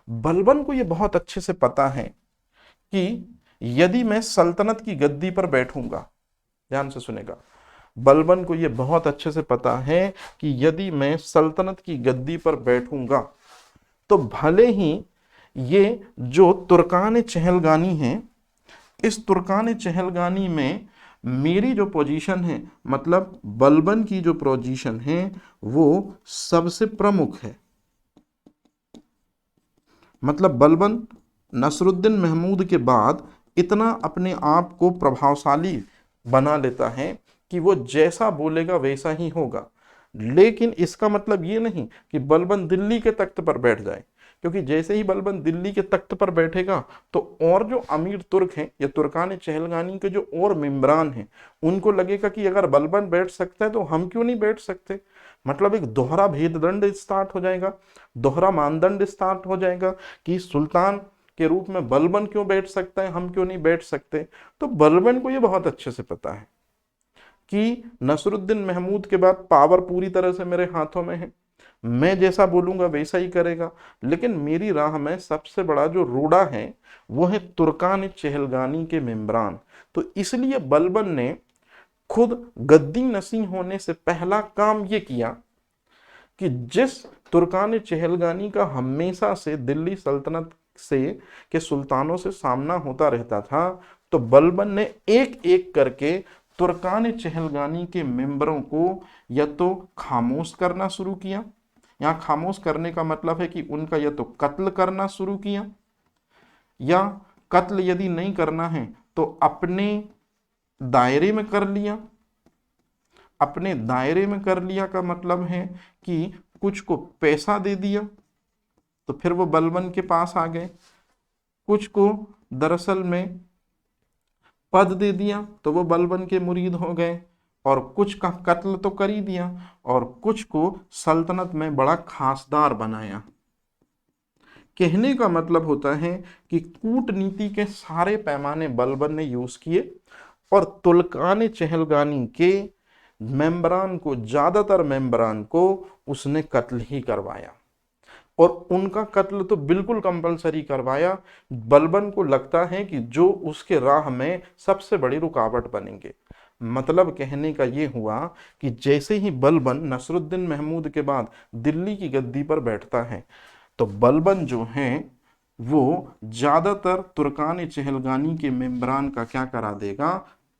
बलबन को ये बहुत अच्छे से पता है कि यदि मैं सल्तनत की गद्दी पर बैठूंगा, ध्यान से सुनेगा, बलबन को यह बहुत अच्छे से पता है कि यदि मैं सल्तनत की गद्दी पर बैठूंगा तो भले ही ये जो तुर्कान चहलगानी है, इस तुर्कान चहलगानी में मेरी जो पोजीशन है, मतलब बलबन की जो पोजीशन है वो सबसे प्रमुख है। मतलब बलबन नसरुद्दीन महमूद के बाद इतना अपने आप को प्रभावशाली बना लेता है कि वो जैसा बोलेगा वैसा ही होगा। लेकिन इसका मतलब ये नहीं कि बलबन दिल्ली के तख्त पर बैठ जाए, क्योंकि जैसे ही बलबन दिल्ली के तख्त पर बैठेगा तो और जो अमीर तुर्क हैं या तुर्कान चहलगानी के जो और मेम्बरान हैं उनको लगेगा कि अगर बलबन बैठ सकता है तो हम क्यों नहीं बैठ सकते। मतलब एक दोहरा भेददंड स्टार्ट हो जाएगा, दोहरा मानदंड स्टार्ट हो जाएगा कि सुल्तान के रूप में बलबन क्यों बैठ सकता है, हम क्यों नहीं बैठ सकते। तो बलबन को ये बहुत अच्छे से पता है कि नसरुद्दीन महमूद के बाद पावर पूरी तरह से मेरे हाथों में है, मैं जैसा बोलूंगा वैसा ही करेगा, लेकिन मेरी राह में सबसे बड़ा जो रोड़ा है वो है तुर्कान चहलगानी के मेम्बरान। तो इसलिए बलबन ने खुद गद्दी नसीं होने से पहला काम ये किया कि जिस तुर्कान चहलगानी का हमेशा से दिल्ली सल्तनत से के सुल्तानों से सामना होता रहता था, तो बलबन ने एक एक करके तुर्कान चहलगानी के मेंबरों को या तो खामोश करना शुरू किया, यहाँ खामोश करने का मतलब है कि उनका या तो कत्ल करना शुरू किया, या कत्ल यदि नहीं करना है तो अपने दायरे में कर लिया। अपने दायरे में कर लिया का मतलब है कि कुछ को पैसा दे दिया तो फिर वो बलबन के पास आ गए, कुछ को दरअसल में पद दे दिया तो वो बलबन के मुरीद हो गए, और कुछ का कत्ल तो कर ही दिया और कुछ को सल्तनत में बड़ा खासदार बनाया। कहने का मतलब होता है कि कूटनीति के सारे पैमाने बलबन ने यूज किए और तुर्कान चहलगानी के मेंबरान को, ज्यादातर मेंबरान को उसने कत्ल ही करवाया, और उनका कत्ल तो बिल्कुल कंपलसरी करवाया। बलबन को लगता है कि जो उसके राह में सबसे बड़ी रुकावट बनेंगे। मतलब कहने का ये हुआ कि जैसे ही बलबन नसरुद्दीन महमूद के बाद दिल्ली की गद्दी पर बैठता है तो बलबन जो है वो ज्यादातर तुर्कान चहलगानी के मेंबरान का क्या करा देगा,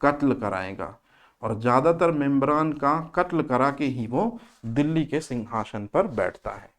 कत्ल कराएगा, और ज्यादातर मेंबरान का कत्ल करा के ही वो दिल्ली के सिंहासन पर बैठता है।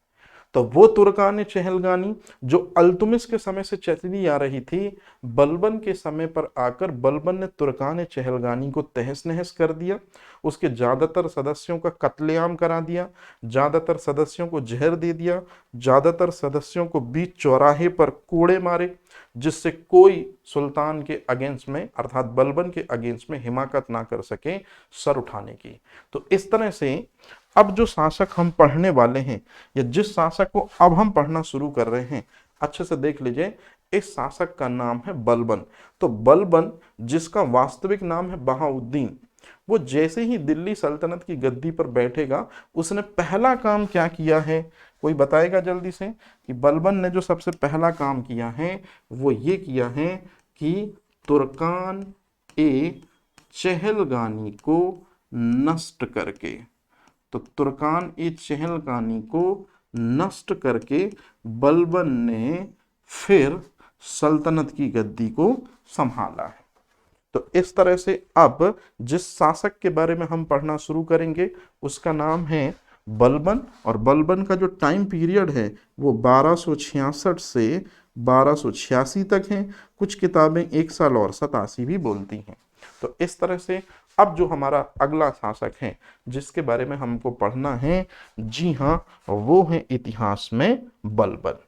तो वो तुर्कान चहलगानी जो अल्तुमिश के समय से चली आ रही थी, बलबन के समय पर आकर बलबन ने तुर्कान चहलगानी को तहस नहस कर दिया, उसके ज्यादातर सदस्यों का कत्लेआम करा दिया, ज्यादातर सदस्यों को जहर दे दिया, ज्यादातर सदस्यों को बीच चौराहे पर कोड़े मारे, जिससे कोई सुल्तान के अगेंस्ट में अर्थात बलबन के अगेंस्ट में हिमाकत ना कर सके सर उठाने की। तो इस तरह से अब जो शासक हम पढ़ने वाले हैं या जिस शासक को अब हम पढ़ना शुरू कर रहे हैं, अच्छे से देख लीजिए, इस शासक का नाम है बलबन। तो बलबन, जिसका वास्तविक नाम है बहाउद्दीन, वो जैसे ही दिल्ली सल्तनत की गद्दी पर बैठेगा, उसने पहला काम क्या किया है, कोई बताएगा जल्दी से? कि बलबन ने जो सबसे पहला काम किया है वो ये किया है कि तुर्कान ए चहलगानी को नष्ट करके, तो तुर्कान ए चहलगानी को नष्ट करके बलबन ने फिर सल्तनत की गद्दी को संभाला है। तो इस तरह से अब जिस शासक के बारे में हम पढ़ना शुरू करेंगे उसका नाम है बलबन, और बलबन का जो टाइम पीरियड है वो 1266 से 1286 तक है। कुछ किताबें 1 साल और 87 भी बोलती हैं। तो इस तरह से अब जो हमारा अगला शासक है जिसके बारे में हमको पढ़ना है, जी हाँ, वो है इतिहास में बलबन।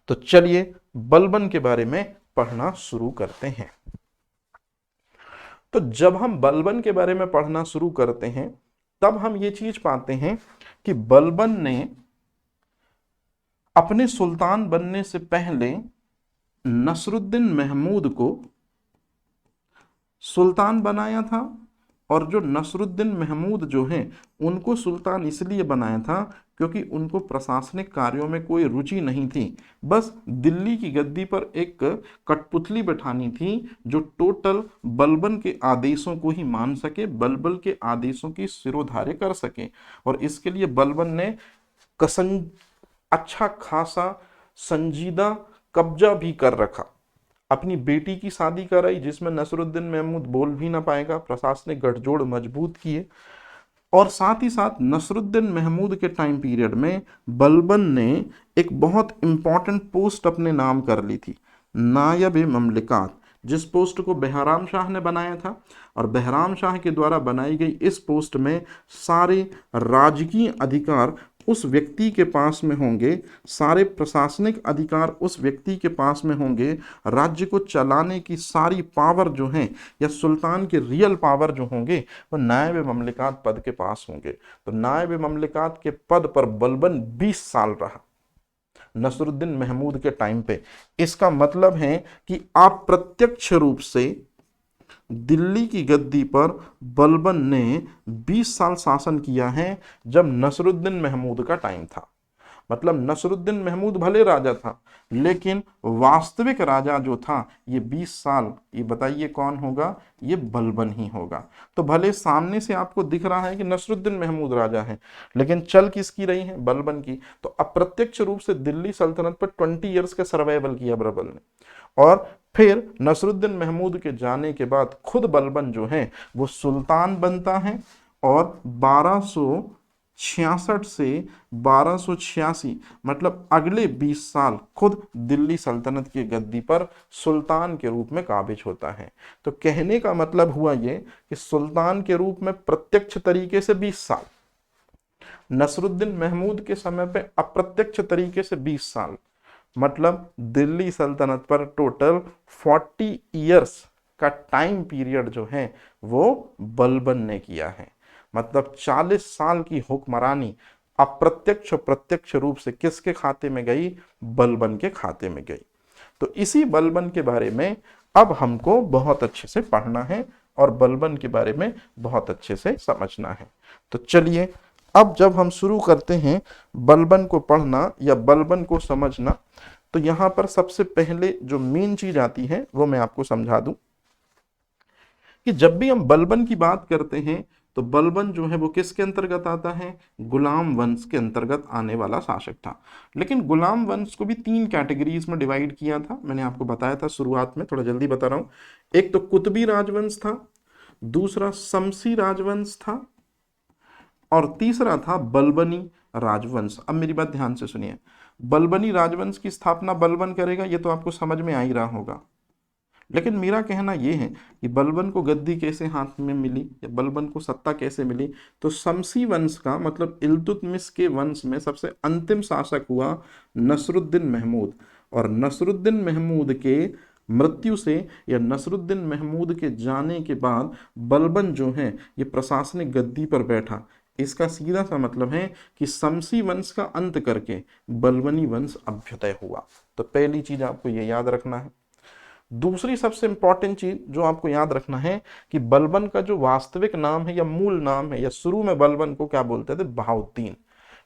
तो चलिए बलबन के बारे में पढ़ना शुरू करते हैं। तो जब हम बलबन के बारे में पढ़ना शुरू करते हैं तब हम ये चीज पाते हैं कि बलबन ने अपने सुल्तान बनने से पहले नसरुद्दीन महमूद को सुल्तान बनाया था, और जो नसरुद्दीन महमूद जो हैं उनको सुल्तान इसलिए बनाया था क्योंकि उनको प्रशासनिक कार्यों में कोई रुचि नहीं थी, बस दिल्ली की गद्दी पर एक कठपुतली बैठानी थी जो टोटल बलबन के आदेशों को ही मान सके, बलबन के आदेशों की सिरोधार्य कर सके। और इसके लिए बलबन ने अच्छा खासा संजीदा कब्जा भी कर रखा। अपनी बेटी की शादी कराई जिसमें नसरुद्दीन महमूद बोल भी ना पाएगा, प्रशासनिक गठजोड़ मजबूत किए, और साथ ही साथ नसरुद्दीन महमूद के टाइम पीरियड में बलबन ने एक बहुत इंपॉर्टेंट पोस्ट अपने नाम कर ली थी, नायब ममलिकात, जिस पोस्ट को बहराम शाह ने बनाया था। और बहराम शाह के द्वारा बनाई गई इस पोस्ट में सारे राजकीय अधिकार उस व्यक्ति के पास में होंगे, सारे प्रशासनिक अधिकार उस व्यक्ति के पास में होंगे, राज्य को चलाने की सारी पावर जो हैं या सुल्तान के रियल पावर जो होंगे वो नायब ममलिकात पद के पास होंगे। तो नायब ममलिकात के पद पर बलबन 20 साल रहा नसरुद्दीन महमूद के टाइम पे। इसका मतलब है कि आप प्रत्यक्ष रूप से दिल्ली की गद्दी पर बलबन ने 20 साल शासन किया है जब नसरुद्दीन महमूद का टाइम था। मतलब नसरुद्दीन महमूद भले राजा था लेकिन वास्तविक राजा जो था ये 20 साल, ये बताइए कौन होगा? ये बलबन ही होगा। तो भले सामने से आपको दिख रहा है कि नसरुद्दीन महमूद राजा है लेकिन चल किसकी रही है? बलबन की। तो अप्रत्यक्ष रूप से दिल्ली सल्तनत पर 20 ईयर्स का सर्वाइवल किया बलबन ने, और फिर नसरुद्दीन महमूद के जाने के बाद खुद बलबन जो है वो सुल्तान बनता है, और 1266 से 1286 मतलब अगले 20 साल खुद दिल्ली सल्तनत की गद्दी पर सुल्तान के रूप में काबिज होता है। तो कहने का मतलब हुआ ये कि सुल्तान के रूप में प्रत्यक्ष तरीके से 20 साल, नसरुद्दीन महमूद के समय पे अप्रत्यक्ष तरीके से 20 साल, मतलब दिल्ली सल्तनत पर टोटल 40 ईयर्स का टाइम पीरियड जो है वो बलबन ने किया है। मतलब 40 साल की हुक्मरानी अप्रत्यक्ष प्रत्यक्ष रूप से किसके खाते में गई? बलबन के खाते में गई। तो इसी बलबन के बारे में अब हमको बहुत अच्छे से पढ़ना है और बलबन के बारे में बहुत अच्छे से समझना है। तो चलिए अब जब हम शुरू करते हैं बलबन को पढ़ना या बलबन को समझना, तो यहां पर सबसे पहले जो मेन चीज आती है वो मैं आपको समझा दूं कि जब भी हम बलबन की बात करते हैं तो बलबन जो है वो किसके अंतर्गत आता है? गुलाम वंश के अंतर्गत आने वाला शासक था। लेकिन गुलाम वंश को भी 3 कैटेगरीज में डिवाइड किया था, मैंने आपको बताया था शुरुआत में, थोड़ा जल्दी बता रहा हूं। एक तो कुतुबी राजवंश था, दूसरा शमसी राजवंश था, और तीसरा था बलबनी राजवंश। अब मेरी बात ध्यान से सुनिए, बलबनी राजवंश की स्थापना बलबन करेगा, ये तो आपको समझ में आ ही रहा होगा। लेकिन मेरा कहना यह है कि बलबन को गद्दी कैसे हाथ में मिली या बलबन को सत्ता कैसे मिली, तो शमसी वंश का मतलब इल्तुतमिश के वंश में सबसे अंतिम शासक हुआ नसरुद्दीन महमूद। और नसरुद्दीन महमूद के मृत्यु से या नसरुद्दीन महमूद के जाने के बाद बलबन जो है ये प्रशासनिक गद्दी पर बैठा। इसका सीधा सा मतलब है कि शमसी वंश का अंत करके बलबनी वंश अभ्युदय हुआ। तो पहली चीज आपको ये याद रखना है। दूसरी सबसे इंपॉर्टेंट चीज जो आपको याद रखना है कि बलबन का जो वास्तविक नाम है या मूल नाम है, या शुरू में बलबन को क्या बोलते थे, बहाउद्दीन।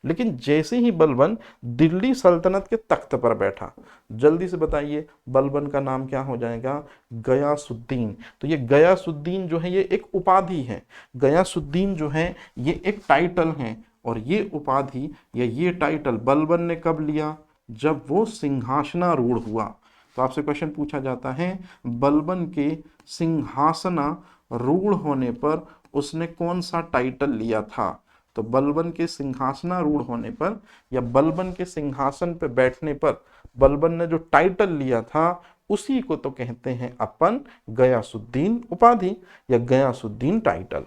लेकिन जैसे ही बलबन दिल्ली सल्तनत के तख्त पर बैठा, जल्दी से बताइए बलबन का नाम क्या हो जाएगा, गयासुद्दीन। तो ये गयासुद्दीन जो है ये एक उपाधि है, गयासुद्दीन जो है ये एक टाइटल है। और ये उपाधि या ये टाइटल बलबन ने कब लिया, जब वो सिंहासनारूढ़ हुआ। तो आपसे क्वेश्चन पूछा जाता है बलबन के सिंहासनारूढ़ होने पर उसने कौन सा टाइटल लिया था। तो बलबन के सिंहासनारूढ़ होने पर या बलबन के सिंहासन पर बैठने पर बलबन ने जो टाइटल लिया था उसी को तो कहते हैं अपन गयासुद्दीन उपाधि या गयासुद्दीन टाइटल।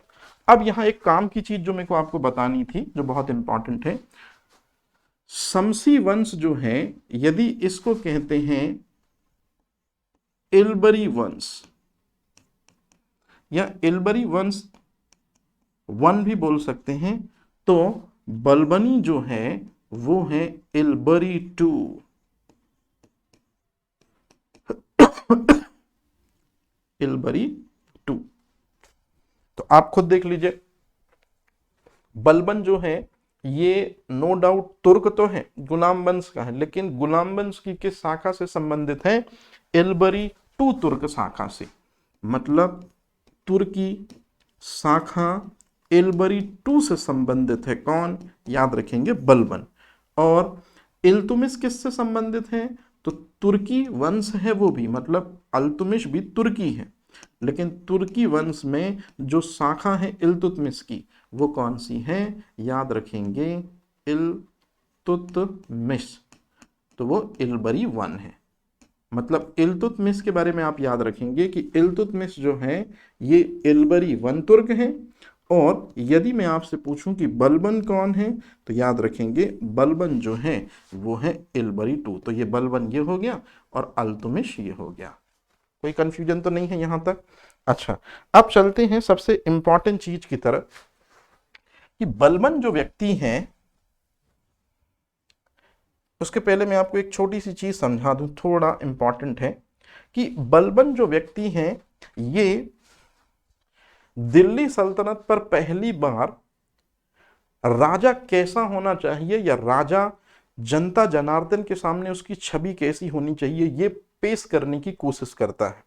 अब यहां एक काम की चीज जो मेरे को आपको बतानी थी जो बहुत इंपॉर्टेंट है, शमसी वंश जो है यदि इसको कहते हैं इल्बरी वंश या इल्बरी वंश वन भी बोल सकते हैं, तो बलबनी जो है वो है इल्बरी टू। Ilbari to. तो आप खुद देख लीजिए बलबन जो है ये नो डाउट तुर्क तो है, गुलाम वंश का है, लेकिन गुलाम वंश की किस शाखा से संबंधित है, इल्बरी टू तुर्क शाखा से। मतलब तुर्की शाखा इल्बरी टू से संबंधित है। कौन, याद रखेंगे बलबन। और इल्तुमिश किससे संबंधित है, तो तुर्की वंश है वो भी, मतलब अल्तुमिश भी तुर्की है, लेकिन तुर्की वंश में जो शाखा है इल्तुतमिश की वो कौन सी है, याद रखेंगे इल्तुतमिश। तो वो इल्बरी वन है। मतलब इल्तुतमिश के बारे में आप याद रखेंगे कि इल्तुतमिश जो है ये इल्बरी वन तुर्क है। और यदि मैं आपसे पूछूं कि बलबन कौन है, तो याद रखेंगे बलबन जो है वो है इल्बरी टू। तो ये बलबन ये हो गया और अल्तुमिश ये हो गया। कोई कंफ्यूजन तो नहीं है यहां तक। अच्छा, अब चलते हैं सबसे इंपॉर्टेंट चीज की तरफ कि बलबन जो व्यक्ति हैं, उसके पहले मैं आपको एक छोटी सी चीज समझा दूं, थोड़ा इंपॉर्टेंट है कि बलबन जो व्यक्ति हैं ये दिल्ली सल्तनत पर पहली बार राजा कैसा होना चाहिए या राजा जनता जनार्दन के सामने उसकी छवि कैसी होनी चाहिए ये पेश करने की कोशिश करता है।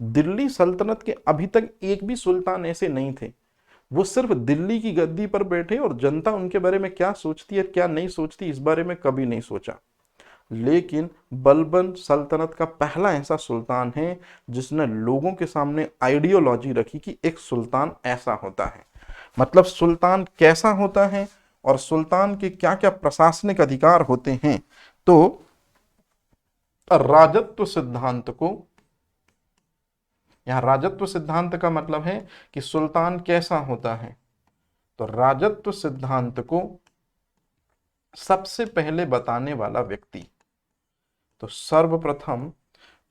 दिल्ली सल्तनत के अभी तक एक भी सुल्तान ऐसे नहीं थे, वो सिर्फ दिल्ली की गद्दी पर बैठे और जनता उनके बारे में क्या सोचती है क्या नहीं सोचती इस बारे में कभी नहीं सोचा। लेकिन बलबन सल्तनत का पहला ऐसा सुल्तान है जिसने लोगों के सामने आइडियोलॉजी रखी कि एक सुल्तान ऐसा होता है, मतलब सुल्तान कैसा होता है और सुल्तान के क्या क्या प्रशासनिक अधिकार होते हैं। तो राजत्व सिद्धांत को, यहां राजत्व सिद्धांत का मतलब है कि सुल्तान कैसा होता है, तो राजत्व सिद्धांत को सबसे पहले बताने वाला व्यक्ति, तो सर्वप्रथम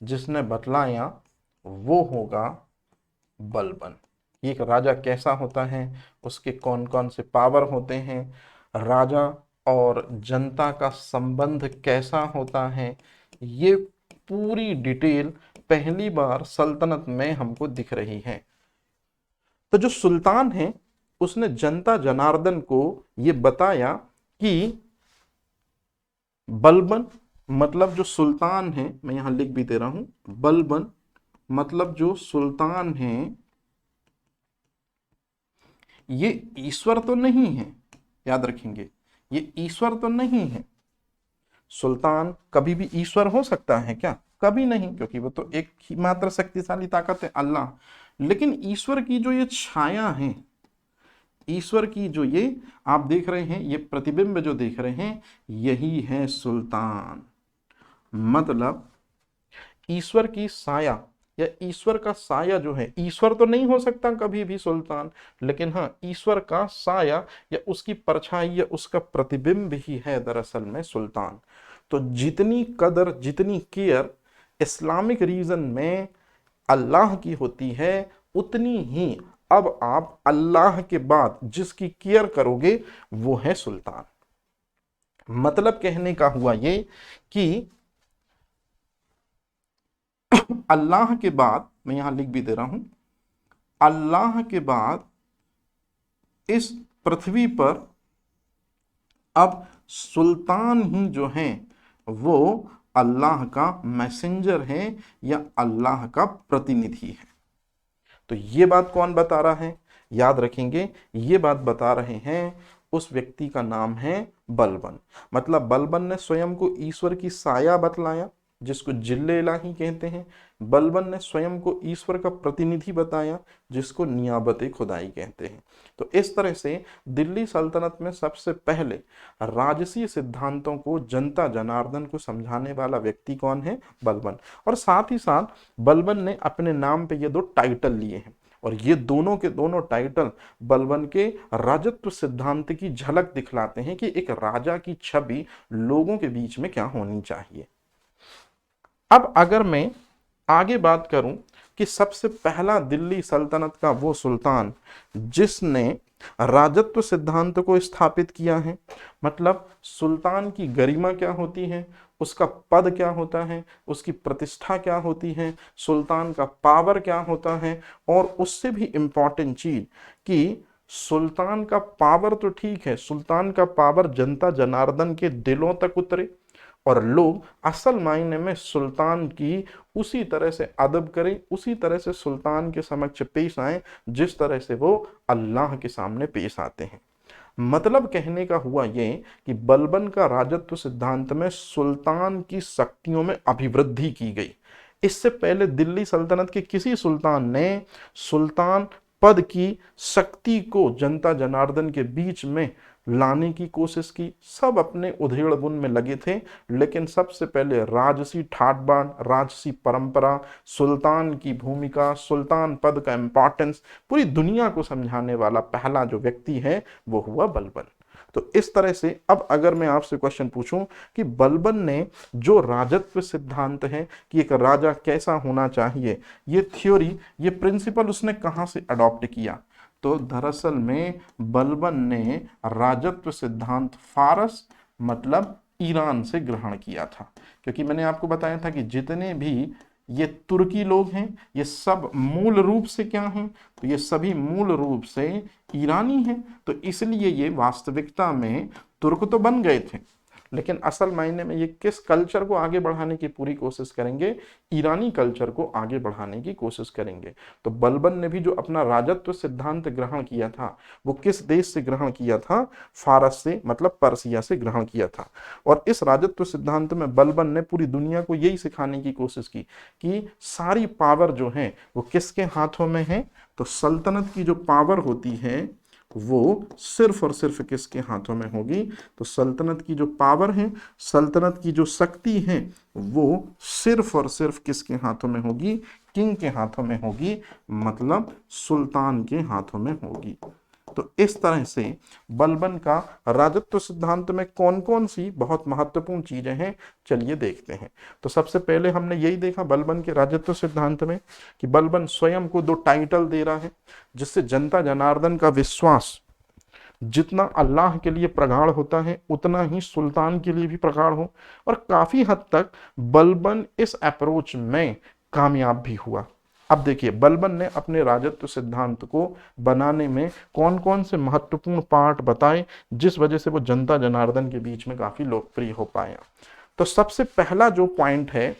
जिसने बतलाया वो होगा बलबन। एक राजा कैसा होता है, उसके कौन कौन से पावर होते हैं, राजा और जनता का संबंध कैसा होता है, ये पूरी डिटेल पहली बार सल्तनत में हमको दिख रही है। तो जो सुल्तान है उसने जनता जनार्दन को ये बताया कि बलबन मतलब जो सुल्तान है, मैं यहां लिख भी दे रहा हूं, बलबन मतलब जो सुल्तान है ये ईश्वर तो नहीं है, याद रखेंगे ये ईश्वर तो नहीं है। सुल्तान कभी भी ईश्वर हो सकता है क्या, कभी नहीं, क्योंकि वो तो एक ही मात्र शक्तिशाली ताकत है अल्लाह। लेकिन ईश्वर की जो ये छाया है ईश्वर की जो ये आप देख रहे हैं, ये प्रतिबिंब जो देख रहे हैं, यही है सुल्तान। मतलब ईश्वर की साया या ईश्वर का साया जो है, ईश्वर तो नहीं हो सकता कभी भी सुल्तान, लेकिन हाँ ईश्वर का साया या उसकी परछाई या उसका प्रतिबिंब ही है दरअसल में सुल्तान। तो जितनी कदर, जितनी केयर इस्लामिक रीजन में अल्लाह की होती है, उतनी ही अब आप अल्लाह के बाद जिसकी केयर करोगे वो है सुल्तान। मतलब कहने का हुआ ये कि अल्लाह के बाद, मैं यहां लिख भी दे रहा हूं, अल्लाह के बाद इस पृथ्वी पर अब सुल्तान ही जो है वो अल्लाह का मैसेंजर है या अल्लाह का प्रतिनिधि है। तो ये बात कौन बता रहा है, याद रखेंगे, ये बात बता रहे हैं उस व्यक्ति का नाम है बलबन। मतलब बलबन ने स्वयं को ईश्वर की साया बतलाया, जिसको जिल्ले इलाही कहते हैं। बलबन ने स्वयं को ईश्वर का प्रतिनिधि बताया, जिसको नियाबत खुदाई कहते हैं। तो इस तरह से दिल्ली सल्तनत में सबसे पहले राजसी सिद्धांतों को जनता जनार्दन को समझाने वाला व्यक्ति कौन है, बलबन। और साथ ही साथ बलबन ने अपने नाम पे ये दो टाइटल लिए हैं, और ये दोनों के दोनों टाइटल बलबन के राजत्व सिद्धांत की झलक दिखलाते हैं कि एक राजा की छवि लोगों के बीच में क्या होनी चाहिए। अब अगर मैं आगे बात करूं कि सबसे पहला दिल्ली सल्तनत का वो सुल्तान जिसने राजत्व सिद्धांत को स्थापित किया है, मतलब सुल्तान की गरिमा क्या होती है, उसका पद क्या होता है, उसकी प्रतिष्ठा क्या होती है, सुल्तान का पावर क्या होता है, और उससे भी इंपॉर्टेंट चीज कि सुल्तान का पावर तो ठीक है, सुल्तान का पावर जनता जनार्दन के दिलों तक उतरे और लोग असल मायने में सुल्तान की उसी तरह से अदब करें, उसी तरह से सुल्तान के समक्ष पेश आए जिस तरह से वो अल्लाह के सामने पेश आते हैं। मतलब कहने का हुआ ये कि बलबन का राजत्व सिद्धांत में सुल्तान की शक्तियों में अभिवृद्धि की गई। इससे पहले दिल्ली सल्तनत के किसी सुल्तान ने सुल्तान पद की शक्ति को जनता जनार्दन के बीच में लाने की कोशिश की। सब अपने उधेड़ बुन में लगे थे, लेकिन सबसे पहले राजसी ठाट बाट, राजसी परंपरा, सुल्तान की भूमिका, सुल्तान पद का इंपॉर्टेंस पूरी दुनिया को समझाने वाला पहला जो व्यक्ति है वो हुआ बलबन। तो इस तरह से अब अगर मैं आपसे क्वेश्चन पूछूं कि बलबन ने जो राजत्व सिद्धांत है कि एक राजा कैसा होना चाहिए, ये थ्योरी, ये प्रिंसिपल उसने कहां से अडॉप्ट किया, तो दरअसल में बलबन ने राजत्व सिद्धांत फारस मतलब ईरान से ग्रहण किया था। क्योंकि मैंने आपको बताया था कि जितने भी ये तुर्की लोग हैं, ये सब मूल रूप से क्या हैं, तो ये सभी मूल रूप से ईरानी हैं। तो इसलिए ये वास्तविकता में तुर्क तो बन गए थे, लेकिन असल मायने में ये किस कल्चर को आगे बढ़ाने की पूरी कोशिश करेंगे, ईरानी कल्चर को आगे बढ़ाने की कोशिश करेंगे। तो बलबन ने भी जो अपना राजत्व सिद्धांत ग्रहण किया था वो किस देश से ग्रहण किया था, फारस से मतलब पर्सिया से ग्रहण किया था। और इस राजत्व सिद्धांत में बलबन ने पूरी दुनिया को यही सिखाने की कोशिश की कि सारी पावर जो है वो किसके हाथों में है, तो सल्तनत की जो पावर होती है वो सिर्फ और सिर्फ किसके हाथों में होगी, तो सल्तनत की जो पावर है, सल्तनत की जो शक्ति है वो सिर्फ और सिर्फ किसके हाथों में होगी, किंग के हाथों में होगी, मतलब सुल्तान के हाथों में होगी। तो इस तरह से बलबन का राजत्व सिद्धांत में कौन कौन सी बहुत महत्वपूर्ण चीजें हैं, चलिए देखते हैं। तो सबसे पहले हमने यही देखा बलबन के राजत्व सिद्धांत में कि बलबन स्वयं को दो टाइटल दे रहा है, जिससे जनता जनार्दन का विश्वास जितना अल्लाह के लिए प्रगाढ़ होता है उतना ही सुल्तान के लिए भी प्रगाढ़ हो। और काफी हद तक बलबन इस अप्रोच में कामयाब भी हुआ। अब देखिए बलबन ने अपने राजत्व सिद्धांत को बनाने में कौन कौन से महत्वपूर्ण पार्ट बताए, जिस वजह से वो जनता जनार्दन के बीच में काफी लोकप्रिय हो पाया। तो सबसे पहला जो पॉइंट है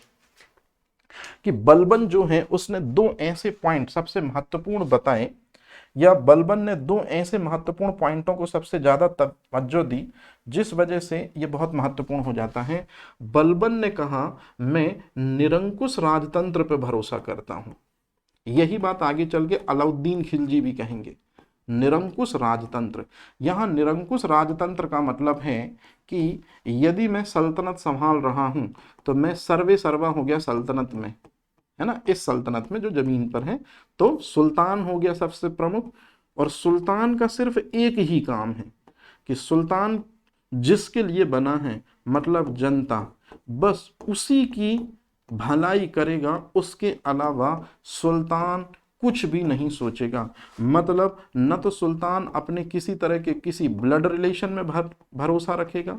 कि बलबन जो है उसने दो ऐसे पॉइंट सबसे महत्वपूर्ण बताए, या बलबन ने दो ऐसे महत्वपूर्ण पॉइंटों को सबसे ज्यादा तवज्जो दी जिस वजह से ये बहुत महत्वपूर्ण हो जाता है। बलबन ने कहा मैं निरंकुश राजतंत्र पर भरोसा करता हूं। यही बात आगे चल के अलाउद्दीन खिलजी भी कहेंगे। निरंकुश राजतंत्र। यहाँ निरंकुश राजतंत्र का मतलब है कि यदि मैं सल्तनत संभाल रहा हूं तो मैं सर्वे सर्वा हो गया सल्तनत में, है ना, इस सल्तनत में जो जमीन पर है, तो सुल्तान हो गया सबसे प्रमुख। और सुल्तान का सिर्फ एक ही काम है कि सुल्तान जिसके लिए बना है, मतलब जनता, बस उसी की भलाई करेगा, उसके अलावा सुल्तान कुछ भी नहीं सोचेगा। मतलब न तो सुल्तान अपने किसी तरह के किसी ब्लड रिलेशन में भरोसा रखेगा,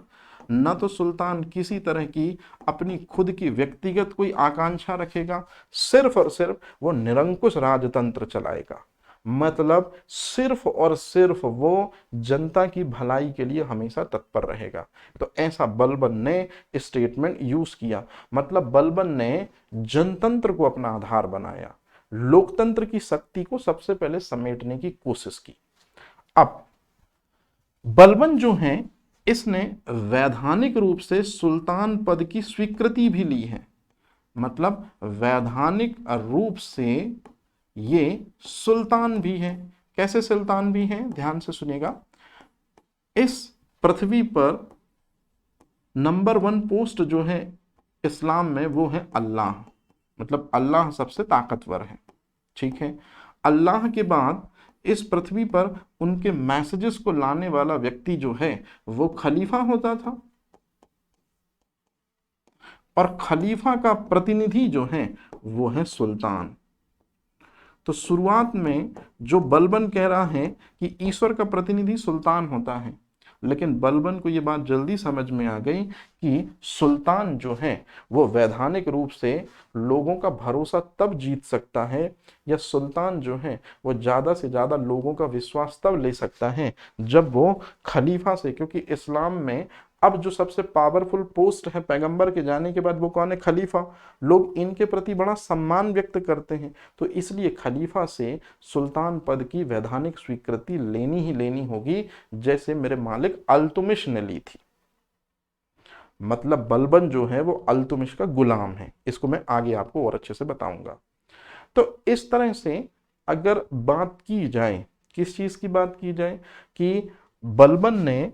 न तो सुल्तान किसी तरह की अपनी खुद की व्यक्तिगत कोई आकांक्षा रखेगा, सिर्फ और सिर्फ वो निरंकुश राजतंत्र चलाएगा। मतलब सिर्फ और सिर्फ वो जनता की भलाई के लिए हमेशा तत्पर रहेगा। तो ऐसा बलबन ने स्टेटमेंट यूज किया। मतलब बलबन ने जनतंत्र को अपना आधार बनाया, लोकतंत्र की शक्ति को सबसे पहले समेटने की कोशिश की। अब बलबन जो है, इसने वैधानिक रूप से सुल्तान पद की स्वीकृति भी ली है। मतलब वैधानिक रूप से ये सुल्तान भी है। कैसे सुल्तान भी है, ध्यान से सुनिएगा। इस पृथ्वी पर नंबर 1 पोस्ट जो है इस्लाम में, वो है अल्लाह। मतलब अल्लाह सबसे ताकतवर है, ठीक है। अल्लाह के बाद इस पृथ्वी पर उनके मैसेजेस को लाने वाला व्यक्ति जो है वो खलीफा होता था, और खलीफा का प्रतिनिधि जो है वो है सुल्तान। तो शुरुआत में जो बलबन कह रहा है कि ईश्वर का प्रतिनिधि सुल्तान होता है, लेकिन बलबन को ये बात जल्दी समझ में आ गई कि सुल्तान जो है वो वैधानिक रूप से लोगों का भरोसा तब जीत सकता है, या सुल्तान जो है वो ज़्यादा से ज़्यादा लोगों का विश्वास तब ले सकता है जब वो खलीफा से, क्योंकि इस्लाम में अब जो सबसे पावरफुल पोस्ट है पैगंबर के जाने के बाद वो कौन है, खलीफा। लोग इनके प्रति बड़ा सम्मान व्यक्त करते हैं, तो इसलिए खलीफा से सुल्तान पद की वैधानिक स्वीकृति लेनी ही लेनी होगी, जैसे मेरे मालिक अल्तुमिश ने ली थी। मतलब बलबन जो है वो अल्तुमिश का गुलाम है। इसको मैं आगे आपको और अच्छे से बताऊंगा। तो इस तरह से अगर बात की जाए, किस चीज की बात की जाए, कि बलबन ने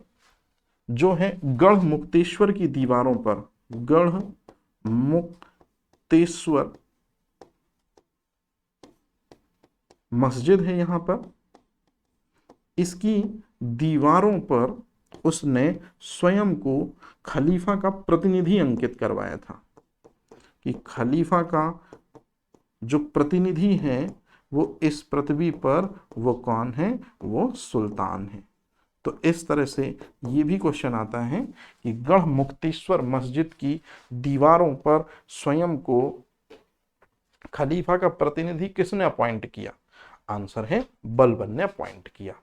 जो है गढ़ मुक्तेश्वर की दीवारों पर, गढ़ मुक्तेश्वर मस्जिद है यहां पर, इसकी दीवारों पर उसने स्वयं को खलीफा का प्रतिनिधि अंकित करवाया था, कि खलीफा का जो प्रतिनिधि है वो इस पृथ्वी पर वो कौन है, वो सुल्तान है। तो इस तरह से ये भी क्वेश्चन आता है कि गढ़ मुक्तेश्वर मस्जिद की दीवारों पर स्वयं को खलीफा का प्रतिनिधि किसने अपॉइंट किया? आंसर है बलबन ने अपॉइंट किया।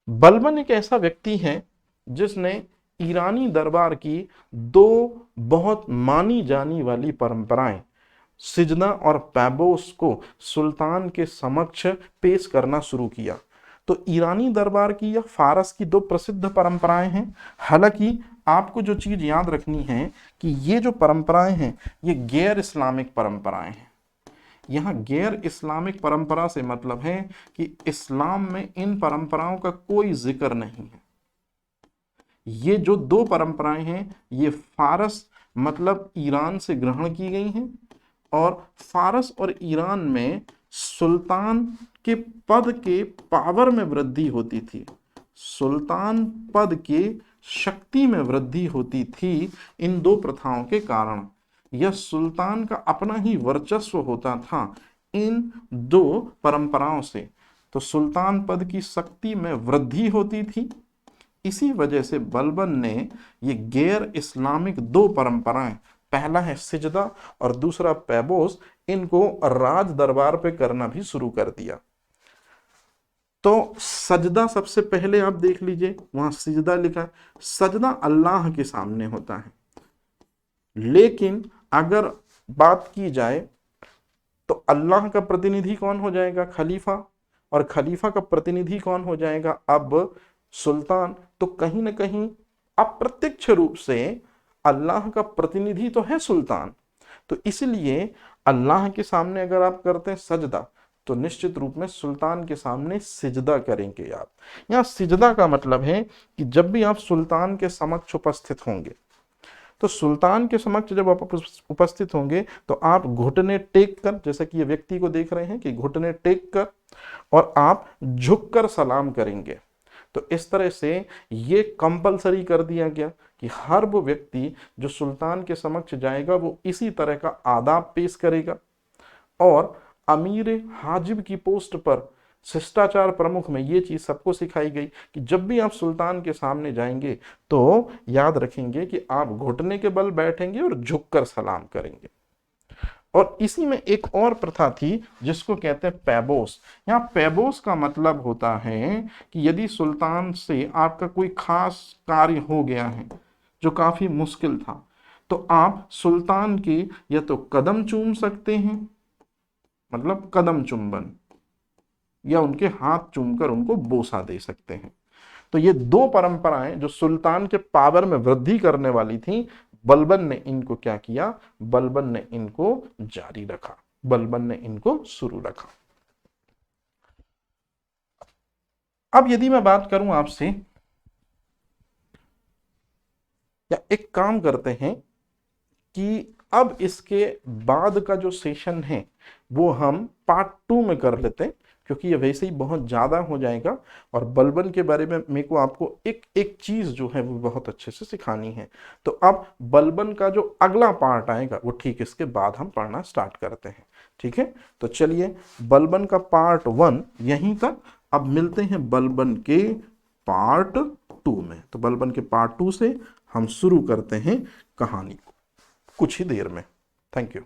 बलबन एक ऐसा व्यक्ति है जिसने ईरानी दरबार की 2 बहुत मानी जानी वाली परंपराएं, सिजना और पैबोस, को सुल्तान के समक्ष पेश करना शुरू किया। तो ईरानी दरबार की या फारस की 2 प्रसिद्ध परंपराएं हैं। हालांकि आपको जो चीज याद रखनी है कि ये जो परंपराएं हैं ये गैर इस्लामिक परंपराएं हैं। यहाँ गैर इस्लामिक परंपरा से मतलब है कि इस्लाम में इन परंपराओं का कोई जिक्र नहीं है। ये जो 2 परंपराएं हैं ये फारस मतलब ईरान से ग्रहण की गई हैं, और फारस और ईरान में सुल्तान के पद के पावर में वृद्धि होती थी, सुल्तान पद के शक्ति में वृद्धि होती थी इन 2 प्रथाओं के कारण। यह सुल्तान का अपना ही वर्चस्व होता था इन 2 परंपराओं से। तो सुल्तान पद की शक्ति में वृद्धि होती थी। इसी वजह से बलबन ने ये गैर इस्लामिक 2 परंपराएं, पहला है सिजदा और दूसरा पैबोस, इनको राज दरबार पे करना भी शुरू कर दिया। तो सजदा सबसे पहले आप देख लीजिए, वहां सिजदा लिखा है। सजदा अल्लाह के सामने होता है, लेकिन अगर बात की जाए तो अल्लाह का प्रतिनिधि कौन हो जाएगा? खलीफा। और खलीफा का प्रतिनिधि कौन हो जाएगा? अब सुल्तान। तो कहीं ना कहीं अप्रत्यक्ष रूप से अल्लाह का प्रतिनिधि तो है सुल्तान। तो इसलिए अल्लाह के सामने अगर आप करते हैं सजदा, तो निश्चित रूप में सुल्तान के सामने सिजदा करेंगे आप। यहाँ सिजदा का मतलब है कि जब भी आप सुल्तान के समक्ष उपस्थित होंगे, तो सुल्तान के समक्ष जब आप उपस्थित होंगे तो आप घुटने टेक कर, जैसा कि ये व्यक्ति को देख रहे हैं कि घुटने टेक कर और आप झुककर सलाम करेंगे। तो इस तरह से ये कंपलसरी कर दिया गया कि हर वो व्यक्ति जो सुल्तान के समक्ष जाएगा वो इसी तरह का आदाब पेश करेगा। और अमीर हाजिब की पोस्ट पर शिष्टाचार प्रमुख में ये चीज सबको सिखाई गई कि जब भी आप सुल्तान के सामने जाएंगे तो याद रखेंगे कि आप घुटने के बल बैठेंगे और झुककर सलाम करेंगे। और इसी में एक और प्रथा थी जिसको कहते हैं पैबोस। यहाँ पैबोस का मतलब होता है कि यदि सुल्तान से आपका कोई खास कार्य हो गया है जो काफी मुश्किल था, तो आप सुल्तान के या तो कदम चूम सकते हैं, मतलब कदम चुंबन, या उनके हाथ चूमकर उनको बोसा दे सकते हैं। तो ये दो परंपराएं जो सुल्तान के पावर में वृद्धि करने वाली थी, बलबन ने इनको क्या किया, बलबन ने इनको जारी रखा, बलबन ने इनको शुरू रखा। अब यदि मैं बात करूं आपसे, या एक काम करते हैं कि अब इसके बाद का जो सेशन है वो हम पार्ट 2 में कर लेते हैं, क्योंकि ये वैसे ही बहुत ज़्यादा हो जाएगा और बलबन के बारे में मेरे को आपको एक एक चीज़ जो है वो बहुत अच्छे से सिखानी है। तो अब बलबन का जो अगला पार्ट आएगा वो ठीक इसके बाद हम पढ़ना स्टार्ट करते हैं। ठीक है, तो चलिए बलबन का पार्ट 1 यहीं तक। अब मिलते हैं बलबन के पार्ट 2 में। तो बलबन के पार्ट 2 से हम शुरू करते हैं कहानी को कुछ ही देर में। Thank you.